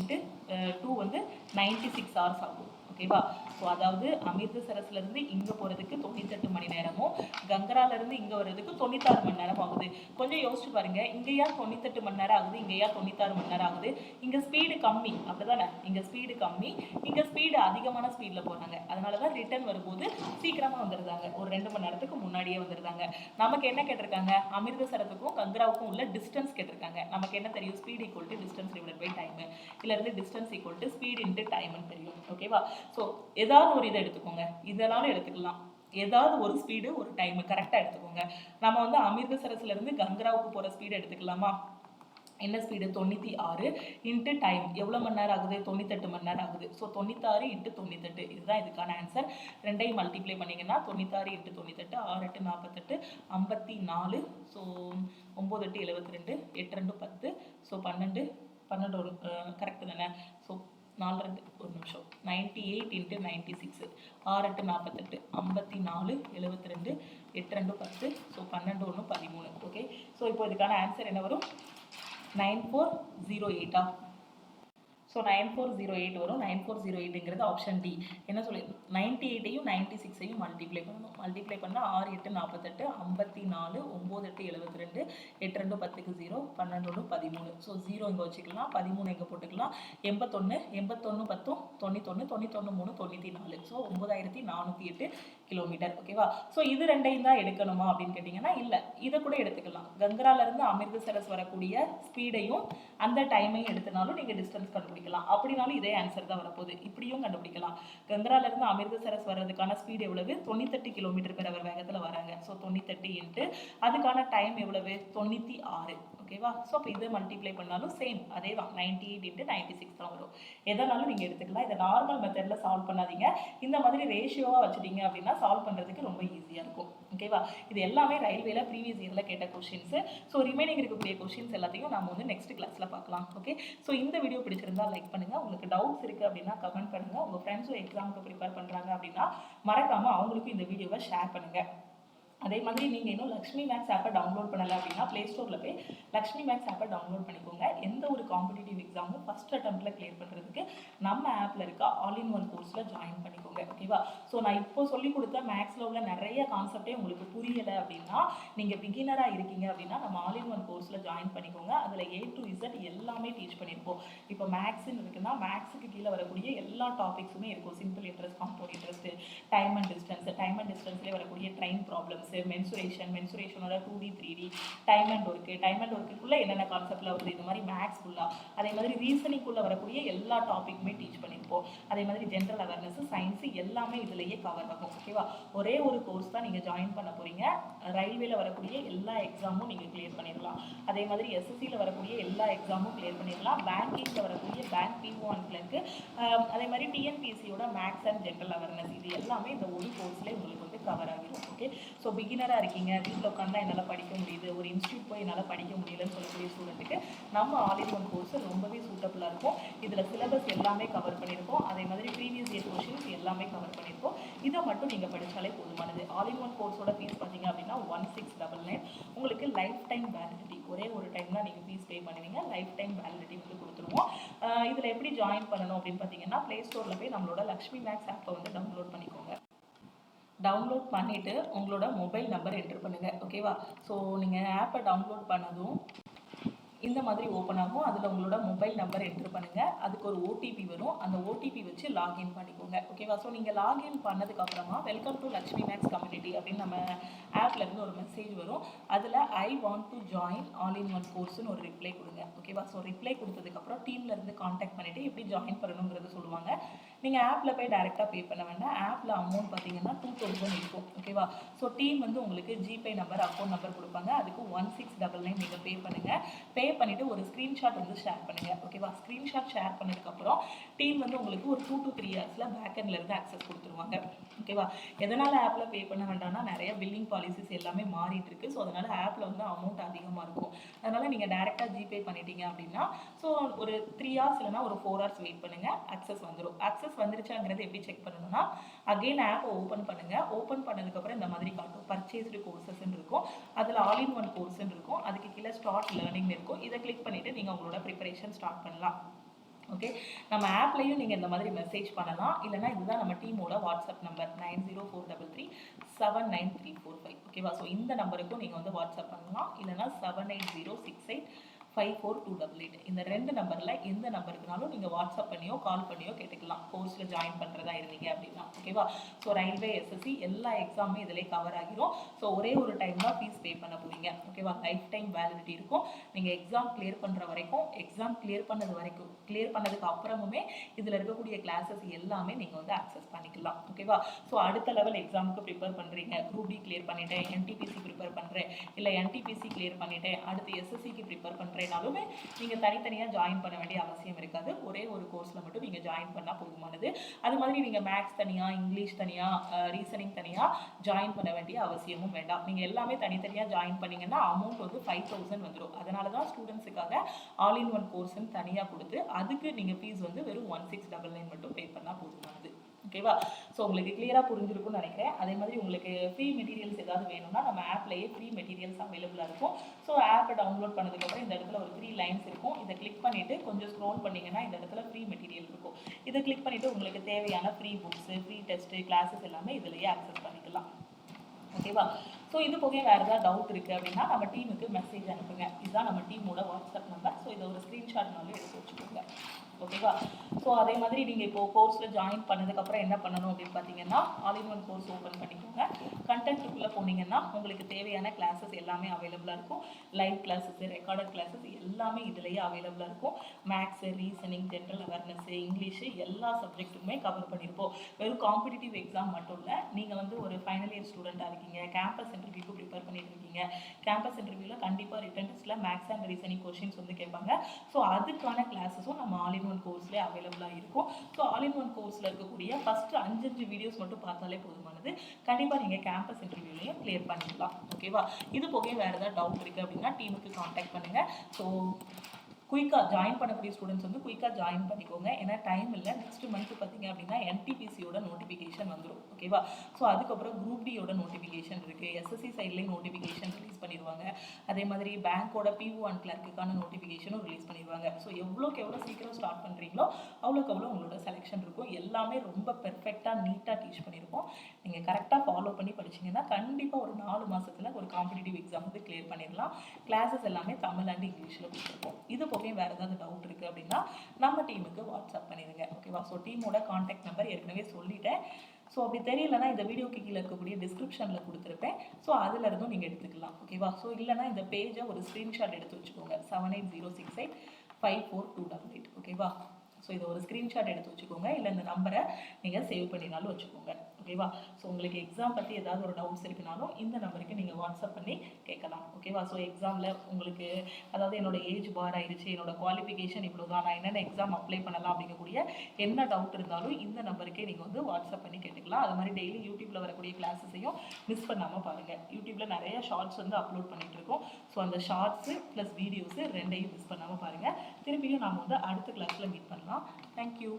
2 வந்து 96 hours ஆகும். ஓகேவா? ஸோ அதாவது அமிர்தசரஸ்லேருந்து இங்கே போகிறதுக்கு 98 மணி நேரமும், கங்கராலேருந்து இங்கே வர்றதுக்கு 96 மணி நேரம் ஆகுது. கொஞ்சம் யோசிச்சு பாருங்கள், இங்கே ஏன் 98 மணி நேரம் ஆகுது, இங்கே ஏன் 96 மணி நேரம் ஆகுது? இங்கே ஸ்பீடு கம்மி, அப்படி தானே? இங்கே ஸ்பீடு கம்மி, இங்கே ஸ்பீடு அதிகமான ஸ்பீடில் போகிறாங்க. அதனால தான் ரிட்டர்ன் வரும்போது சீக்கிரமாக வந்துடுறாங்க, ஒரு 2 மணி நேரத்துக்கு முன்னாடியே வந்துடுறாங்க. நமக்கு என்ன கேட்டிருக்காங்க, அமிர்தசரத்துக்கும் கங்கராவுக்கும் உள்ள டிஸ்டன்ஸ் கேட்டிருக்காங்க. நமக்கு என்ன தெரியும், ஸ்பீடு = டிஸ்டன்ஸ் / டைமு, இல்லைருந்து டிஸ்டன்ஸ் = ஸ்பீடு × டைம்னு தெரியும். ஓகேவா? ஸோ ஏதாவது ஒரு இதை எடுத்துக்கோங்க, இதனாலும் எடுத்துக்கலாம். ஏதாவது ஒரு ஸ்பீடு ஒரு டைமு கரெக்டாக எடுத்துக்கோங்க. நம்ம வந்து அமிர்தசரஸ்லேருந்து கங்கராவுக்கு போகிற ஸ்பீடு எடுத்துக்கலாமா? என்ன ஸ்பீடு, 96 × டைம் எவ்வளோ மணி நேரம் ஆகுது, 98 மணி நேரம் ஆகுது. ஸோ 96 × 98 இதுதான் இதுக்கான ஆன்சர். ரெண்டையும் மல்டிப்ளை பண்ணிங்கன்னா 96 × 98, 6 8 48, 54. ஸோ 9 8 72, 8 2 10. ஸோ 12 12 கரெக்டு தானே? ஸோ 4 2 ஒரு நிமிஷம், 98 × 96, 6 8 48, 54 72, 8 2 10. ஸோ 12 1 13. ஓகே, ஸோ இப்போ இதுக்கான ஆன்சர் என்ன வரும், 9408. ஸோ 9408 வரும். 9408ங்கிறது ஆப்ஷன் டி. என்ன சொல்லி 98ஐயும் 96ஐயும் மல்டிப்ளை பண்ணணும். மல்டிப்ளை பண்ணால் 6 8 48, 54, 9 8 72, 8 2 10க்கு 0, 12 1 13. ஸோ 0 இங்கே வச்சுக்கலாம், 13 இங்கே போட்டுக்கலாம். 81 81 10 91, 91 3 94. So 9408 kilometre. ஓகேவா? ஸோ இது ரெண்டையும் தான் எடுக்கணுமா அப்படின்னு கேட்டிங்கன்னா இல்லை, இதை கூட எடுத்துக்கலாம். கங்கராலேருந்து அமிர்தசரஸ் வரக்கூடிய ஸ்பீடையும் அந்த டைமையும் எடுத்தனாலும் நீங்கள் டிஸ்டன்ஸ் கண்டுபிடிக்கலாம். அப்படினாலும் இதே ஆன்சர் தான் வரப்போகுது. இப்படியும் கண்டுபிடிக்கலாம். கங்கராலேருந்து அமிர்தசரஸ் வர்றதுக்கான ஸ்பீடு எவ்வளவு, 98 km/h வேகத்தில் வராங்க. ஸோ 98 அதுக்கான டைம் எவ்வளவு, 96. ஓகேவா? ஸோ அப்போ இதை மல்டிப்ளை பண்ணாலும் சேம் அதே தான், 98 × 96 தான் வரும். எதனாலும் நீங்கள் எடுத்துக்கலாம். இதை நார்மல் மெத்தடில் சால்வ் பண்ணாதீங்க, இந்த மாதிரி ரேஷியோவாக வச்சுட்டீங்க அப்படின்னா சால்வ் பண்ணுறதுக்கு ரொம்ப ஈஸியாக இருக்கும். ஓகேவா? இது எல்லாமே ரயில்வேல ப்ரீவியஸ் இயரில் கேட்ட கொஷின்ஸு. ஸோ ரிமைனிங் இருக்கக்கூடிய கொஷின்ஸ் எல்லாத்தையும் நம்ம வந்து நெக்ஸ்ட் கிளாஸில் பார்க்கலாம். ஓகே, ஸோ இந்த வீடியோ பிடிச்சிருந்தா லைக் பண்ணுங்கள். உங்களுக்கு டவுட்ஸ் இருக்குது அப்படின்னா கமெண்ட் பண்ணுங்கள். உங்கள் ஃப்ரெண்ட்ஸும் எக்ஸாமுக்கு ப்ரிப்பேர் பண்ணுறாங்க அப்படின்னா மறக்காமல் அவங்களுக்கும் இந்த வீடியோவை ஷேர் பண்ணுங்கள். அதே மாதிரி நீங்கள் இன்னும் லக்ஷ்மி மேக்ஸ் ஆப்பை டவுன்லோட் பண்ணலை அப்படின்னா ப்ளே ஸ்டோரில் போய் லக்ஷ்மி மேக்ஸ் ஆப்பை டவுன்லோட் பண்ணிக்கோங்க. எந்த ஒரு காம்படிட்டிவ் எக்ஸாமும் ஃபஸ்ட் அட்டெம்ப்டில் கிளியர் பண்ணுறதுக்கு நம்ம ஆப்பில் இருக்க ஆல்-இன்-ஒன் கோர்ஸில் ஜாயின் பண்ணிக்கோங்க. ஓகேவா? ஸோ நான் இப்போ சொல்லிக் கொடுத்த மேக்ஸில் உள்ள நிறைய கான்செப்டே உங்களுக்கு புரியலை அப்படின்னா, நீங்கள் பிகினராக இருக்கீங்க அப்படின்னா நம்ம ஆல்-இன்-ஒன் கோர்ஸில் ஜாயின் பண்ணிக்கோங்க. அதில் A to Z எல்லாமே டீச் பண்ணியிருப்போம். இப்போ மேக்ஸ்ன்னு இருக்குன்னா மேக்ஸுக்கு கீழே வரக்கூடிய எல்லா டாபிக்ஸுமே இருக்கும். Simple interest, compound interest, time and distance, time and டிஸ்டன்ஸ்லேயே வரக்கூடிய ட்ரெயின் ப்ராப்ளம்ஸு, மென்சுரேஷனோட 2D 3D, டைம் அண்ட் ஒர்க்குக்குள்ளே என்னென்ன கான்செப்டில் வருது, இது மாதிரி மேக்ஸ் ஃபுல்லாக, அதே மாதிரி ரீசனிங்குள்ளே வரக்கூடிய எல்லா டாப்பிக்குமே டீச் பண்ணியிருப்போம். அதே மாதிரி ஜென்ரல் அவேர்னஸ், சயின்ஸு எல்லாமே இதுலேயே கவர் ஆகும். ஓகேவா? ஒரே ஒரு கோர்ஸ் தான் நீங்கள் ஜாயின் பண்ண போகிறீங்க. ரயில்வேல வரக்கூடிய எல்லா எக்ஸாமும் நீங்கள் கிளியர் பண்ணிடலாம். அதே மாதிரி எஸ்எஸ்சியில் வரக்கூடிய எல்லா எக்ஸாமும் கிளியர் பண்ணிடலாம். பேங்கிங்கில் வரக்கூடிய பேங்க் PO அண்ட் கிளர்க்கு, அதே மாதிரி டிஎன்பிஎஸ்சியோட மேக்ஸ் அண்ட் ஜென்ரல் அவேர்னஸ், இது எல்லாமே இந்த ஒரு கோர்ஸ்லேயே உங்களுக்கு வந்து கவர் ஆகிடும். ஓகே, ஸோ பிகினராக இருக்கீங்க, வீட்டில் உட்காந்தா என்னால் படிக்க முடியுது, ஒரு இன்ஸ்டியூட் போய் என்னால் படிக்க முடியலன்னு சொல்லக்கூடிய ஸ்டூடெண்ட்டுக்கு நம்ம ஆல் இன் ஒன் கோர்ஸ் ரொம்பவே சூட்டபுளாக இருக்கும். இதில் சிலபஸ் எல்லாமே கவர் பண்ணியிருக்கோம். அதே மாதிரி ப்ரீவியஸ் இயர் கொஷின்ஸ் எல்லாமே கவர் பண்ணியிருக்கோம். இதை மட்டும் நீங்கள் படித்தாலே போதுமானது. ஆல் இன் ஒன் கோர்ஸோட ஃபீஸ் பார்த்தீங்க அப்படின்னா 1699. உங்களுக்கு லைஃப் டைம் வேலிடிட்டி, ஒரே ஒரு டைம் தான் நீங்கள் ஃபீஸ் பே பண்ணுவீங்க. லைஃப் டைம் வேலிடிட்டி வந்து கொடுத்துருவோம். இதில் எப்படி ஜாயின் பண்ணணும் அப்படின்னு பார்த்தீங்கன்னா, ப்ளே ஸ்டோரில் போய் நம்மளோட லக்ஷ்மி மேக்ஸ் ஆப்பை வந்து டவுன்லோட் பண்ணிக்கோங்க. டவுன்லோட் பண்ணிவிட்டு உங்களோட மொபைல் நம்பர் என்டர் பண்ணுங்கள். ஓகேவா? ஸோ நீங்கள் ஆப்பை டவுன்லோட் பண்ணதும் இந்த மாதிரி ஓப்பன் ஆகும். அதில் உங்களோட மொபைல் நம்பர் என்டர் பண்ணுங்கள். அதுக்கு ஒரு ஓடிபி வரும். அந்த ஓடிபி வச்சு லாகின் பண்ணிக்கோங்க. ஓகேவா? ஸோ நீங்கள் லாகின் பண்ணதுக்கப்புறமா welcome to Lakshmi Max community அப்படின்னு நம்ம ஆப்லேருந்து ஒரு மெசேஜ் வரும். அதில் I want to join all in one கோர்ஸ்னு ஒரு ரிப்ளை கொடுங்க. ஓகேவா? ஸோ ரிப்ளை கொடுத்ததுக்கப்புறம் டீம்லேருந்து காண்டாக்ட் பண்ணிவிட்டு எப்படி ஜாயின் பண்ணணுங்கிறது சொல்லுவாங்க. நீங்கள் ஆப்பில் போய் டேரெக்டாக பே பண்ண வேண்டாம். ஆப்பில் அமௌண்ட் பார்த்தீங்கன்னா 2000 இருக்கும். ஓகேவா? ஸோ டீம் வந்து உங்களுக்கு ஜிபே நம்பர், அக்கௌண்ட் நம்பர் கொடுப்பாங்க. அதுக்கு 1699 நீங்கள் பே பண்ணுங்கள். பே பண்ணிவிட்டு ஒரு ஸ்க்ரீன்ஷாட் வந்து ஷேர் பண்ணுங்கள். ஓகேவா? ஸ்க்ரீன்ஷாட் ஷேர் பண்ணதுக்கப்புறம் டீம் வந்து உங்களுக்கு ஒரு 2 to 3 ஹவர்ஸில் பேக்கெண்ட்லேருந்து ஆக்சஸ் கொடுத்துருவாங்க. ஓகேவா? எதனால் ஆப்பில் பே பண்ண வேண்டாம்னா, நிறைய பில்லிங் பாலிசிஸ் எல்லாமே மாறிட்டு இருக்கு. ஸோ அதனால் ஆப்பில் வந்து அமௌண்ட் அதிகமாக இருக்கும். அதனால் நீங்கள் டேரெக்டாக ஜிபே பண்ணிட்டீங்க அப்படின்னா ஸோ ஒரு 3 ஹவர்ஸ் இல்லைனா ஒரு 4 ஹவர்ஸ் வெயிட் பண்ணுங்கள். ஆக்சஸ் வந்துடும். ஆக்சஸ் வந்துருச்சாங்கிறது எப்படி செக் பண்ணணும்னா, அகெயின் ஆப்பை ஓப்பன் பண்ணுங்கள். ஓப்பன் பண்ணதுக்கப்புறம் இந்த மாதிரி காட்டும். பர்ச்சேஸ்டு கோர்சஸ்ன்னு இருக்கும். அதில் ஆல் இன் ஒன் கோர்ஸ்ன்னு இருக்கும். அதுக்கு கீழே ஸ்டார்ட் லேர்னிங் இருக்கும். இதை கிளிக் பண்ணிவிட்டு நீங்கள் உங்களோட ப்ரிப்பரேஷன் ஸ்டார்ட் பண்ணலாம். ஓகே, நம்ம ஆப்லேயும் நீங்கள் இந்த மாதிரி மெசேஜ் பண்ணலாம். இல்லைனா இதுதான் நம்ம டீமோட வாட்ஸ்அப் நம்பர் 9043379345. ஓகேவா? ஸோ இந்த நம்பருக்கும் நீங்கள் வந்து வாட்ஸ்அப் பண்ணலாம். இல்லைனா 7806854288. இந்த 2 நம்பரில் எந்த நம்பருக்குனாலும் நீங்கள் வாட்ஸ்அப் பண்ணியோ கால் பண்ணியோ கேட்டுக்கலாம். கோர்ஸில் ஜாயின் பண்ணுறதா இருந்தீங்க அப்படின்னா. ஓகேவா? ஸோ ரயில்வே, எஸ்எஸ்சி எல்லா எக்ஸாமுமே இதிலே கவர் ஆகிரும். ஸோ ஒரே ஒரு டைம் தான் ஃபீஸ் பே பண்ண போகிறீங்க. ஓகேவா? லைஃப் டைம் வேலிடிட்டி இருக்கும். நீங்கள் எக்ஸாம் கிளியர் பண்ணுற வரைக்கும், எக்ஸாம் கிளியர் பண்ணதுக்கு அப்புறமுமே இதில் இருக்கக்கூடிய கிளாஸஸ் எல்லாமே நீங்கள் வந்து ஆக்சஸ் பண்ணிக்கலாம். ஓகேவா? ஸோ அடுத்த லெவல் எக்ஸாமுக்கு ப்ரிப்பேர் பண்ணுறீங்க, குரூப் டி கிளியர் பண்ணிட்டேன், என்டிபிசி ப்ரிப்பேர் பண்ணுறேன், இல்லை என்டிபிசி கிளியர் பண்ணிட்டேன், அடுத்து எஸ்எஸ்சிக்கு ப்ரிப்பேர் பண்ணுறேனாலுமே நீங்கள் தனித்தனியாக ஜாயின் பண்ண வேண்டிய அவசியம் இருக்காது. ஒரே ஒரு கோர்ஸில் மட்டும் நீங்கள் ஜாயின் பண்ணால் போதுமானது. அது மாதிரி நீங்கள் மேக்ஸ் தனியாக, இங்கிலீஷ் தனியாக, ரீசனிங் தனியாக ஜாயின் பண்ண வேண்டிய அவசியமும் வேண்டாம். நீங்கள் எல்லாமே தனித்தனியாக ஜாயின் பண்ணிங்கன்னா அமௌண்ட் வந்து 5000 வந்துடும். அதனால தான் ஸ்டூடெண்ட்ஸுக்காக ஆல் இன் ஒன் கோர்ஸ்ன்னு தனியாக கொடுத்து அதுக்கு நீங்கள் ஃபீஸ் வந்து வெறும் 1699 மட்டும் பே பண்ணால் போதுமானது. ஓகேவா? ஸோ உங்களுக்கு கிளியராக புரிஞ்சிருக்கும்னு நினைக்கிறேன். அதே மாதிரி உங்களுக்கு ஃப்ரீ மெட்டீரியல்ஸ் ஏதாவது வேணும்னா நம்ம ஆப்லேயே ஃப்ரீ மெட்டீரியல்ஸ் அவைலபிளாக இருக்கும். ஸோ ஆப்பை டவுன்லோட் பண்ணதுக்கப்புறம் இந்த இடத்துல ஒரு 3 லைன்ஸ் இருக்கும். இதை கிளிக் பண்ணிவிட்டு கொஞ்சம் ஸ்க்ரோல் பண்ணிங்கன்னா இந்த இடத்துல ஃப்ரீ மெட்டீரியல் இருக்கும். இதை கிளிக் பண்ணிவிட்டு உங்களுக்கு தேவையான free books, free test, classes எல்லாமே இதிலேயே ஆக்சஸ் பண்ணிக்கலாம். ஓகேவா? ஸோ இது போக வேறு ஏதாவது டவுட் இருக்குது அப்படின்னா நம்ம டீமுக்கு மெசேஜ் அனுப்புங்க. இதுதான் நம்ம டீமோட வாட்ஸ்அப் நம்பர். ஸோ இதை ஒரு ஸ்க்ரீன்ஷாட்னாலும் எடுத்து வச்சுக்கோங்க. ஓகேவா? ஸோ அதே மாதிரி நீங்கள் இப்போது கோர்ஸில் ஜாயின் பண்ணதுக்கப்புறம் என்ன பண்ணணும் அப்படின்னு பார்த்தீங்கன்னா, all in one course open பண்ணிக்கோங்க. கண்டென்ட்டுக்குள்ளே போனீங்கன்னா உங்களுக்கு தேவையான கிளாஸஸ் எல்லாமே அவைலபிளாக இருக்கும். லைவ் கிளாஸஸ், ரெக்கார்டட் கிளாஸஸ் எல்லாமே இதிலேயே அவைலபிளாக இருக்கும். Maths, reasoning, general awareness, English எல்லா சப்ஜெக்ட்டுமே கவர் பண்ணியிருப்போம். வெறும் காம்படிட்டிவ் எக்ஸாம் மட்டும் இல்லை, நீங்கள் வந்து ஒரு ஃபைனல் இயர் ஸ்டூடெண்ட்டாக இருக்கீங்க, கேம்பஸ் இன்டர்வியூக்கு ப்ரிப்பேர் பண்ணிட்டு இருக்கீங்க. கேம்பஸ் இன்டர்வியூவில் கண்டிப்பாக ரிட்டன் டெஸ்ட்டில் மேக்ஸ் அண்ட் ரீசனிங் கொஷின்ஸ் வந்து கேட்பாங்க. ஸோ அதுக்கான கிளாஸஸும் நம்ம ஆல் இன் ஒன் கோர்ஸ்லேயே அவைலபிளாக இருக்கும். ஸோ ஆல் இன் ஒன் கோர்ஸில் இருக்கக்கூடிய ஃபஸ்ட்டு 5 வீடியோஸ் மட்டும் பார்த்தாலே போதுமானது. கண்டிப்பாக நீங்கள் கேம்பஸ் இன்டர்வியூலையும் கிளியர் பண்ணிடலாம். ஓகேவா? இது போக வேறு ஏதாவது டவுட் இருக்குது அப்படின்னா டீமுக்கு காண்டாக்ட் பண்ணுங்கள். ஸோ குயிக்காக ஜாயின் பண்ணக்கூடிய ஸ்டூடெண்ட்ஸ் வந்து குயிக்காக ஜாயின் பண்ணிக்கோங்க. ஏன்னா டைம் இல்லை. நெக்ஸ்ட் மந்த்து பார்த்தீங்க அப்படின்னா என்டிபிசியோட நோட்டிஃபிகேஷன் வந்துடும். ஓகேவா? ஸோ அதுக்கப்புறம் குரூப் டியோட நோட்டிஃபிகேஷன் இருக்குது. எஸ்எஸ்சி சைட்லேயும் நோட்டிஃபிகேஷன் ரிலீஸ் பண்ணிடுவாங்க. அதே மாதிரி பேங்க்கோட PO அண்ட் கிளர்க்குக்கான நோட்டிஃபிகேஷனும் ரிலீஸ் பண்ணிடுவாங்க. ஸோ எவ்வளோக்கு எவ்வளோ சீக்கிரம் ஸ்டார்ட் பண்ணுறீங்களோ அவ்வளோக்கு எவ்வளோ உங்களோட செலெக்ஷன் இருக்கும். எல்லாமே ரொம்ப பெர்ஃபெக்டாக நீட்டாக டீச் பண்ணியிருக்கோம். நீங்கள் கரெக்டாக ஃபாலோ பண்ணி படிச்சிங்கன்னா கண்டிப்பாக ஒரு 4 மாதத்தில் ஒரு காம்படிட்டிவ் எக்ஸாம் வந்து கிளியர் பண்ணிடலாம். கிளாஸஸ் எல்லாமே தமிழ் அண்ட் இங்கிலீஷில் கொடுத்துருக்கோம். இது போக வேறு ஏதாவது டவுட் இருக்குது அப்படின்னா நம்ம டீமுக்கு வாட்ஸ்அப் பண்ணிடுங்க. ஓகேவா? ஸோ டீமோட காண்டாக்ட் நம்பர் ஏற்கனவே சொல்லிட்டேன். ஸோ அப்படி தெரியலனா இந்த வீடியோக்கு கீழே இருக்கக்கூடிய டிஸ்கிரிப்ஷனில் கொடுத்துருப்பேன். ஸோ அதில் இருந்தும் நீங்கள் எடுத்துக்கலாம். ஓகேவா? ஸோ இல்லைனா இந்த பேஜை ஒரு ஸ்க்ரீன்ஷாட் எடுத்து வச்சுக்கோங்க. 7806854288. ஓகேவா? ஸோ இதை ஒரு ஸ்க்ரீன்ஷாட் எடுத்து வச்சுக்கோங்க. இல்லை இந்த நம்பரை நீங்கள் சேவ் பண்ணினாலும் வச்சுக்கோங்க. ஓகேவா? ஸோ உங்களுக்கு எக்ஸாம் பற்றி ஏதாவது ஒரு டவுட்ஸ் இருக்குனாலும் இந்த நம்பருக்கு நீங்கள் வாட்ஸ்அப் பண்ணி கேட்கலாம். ஓகேவா? ஸோ எக்ஸாமில் உங்களுக்கு அதாவது என்னோட ஏஜ் பார் ஆயிடுச்சு, என்னோட குவாலிஃபிகேஷன் இவ்வளோ தான், நான் என்னென்ன எக்ஸாம் அப்ளை பண்ணலாம் அப்படிங்கக்கூடிய என்ன டவுட் இருந்தாலும் இந்த நம்பருக்கே நீங்கள் வந்து வாட்ஸ்அப் பண்ணி கேட்டுக்கலாம். அது மாதிரி டெய்லி யூடியூப்பில் வரக்கூடிய கிளாஸஸையும் மிஸ் பண்ணாமல் பாருங்கள். யூடியூப்பில் நிறைய ஷார்ட்ஸ் வந்து அப்லோட் பண்ணிகிட்டு இருக்கோம். ஸோ அந்த ஷார்ட்ஸு ப்ளஸ் வீடியோஸு ரெண்டையும் மிஸ் பண்ணாமல் பாருங்கள். திரும்பியும் நாம் வந்து அடுத்த கிளாஸில் மீட் பண்ணலாம். தேங்க்யூ.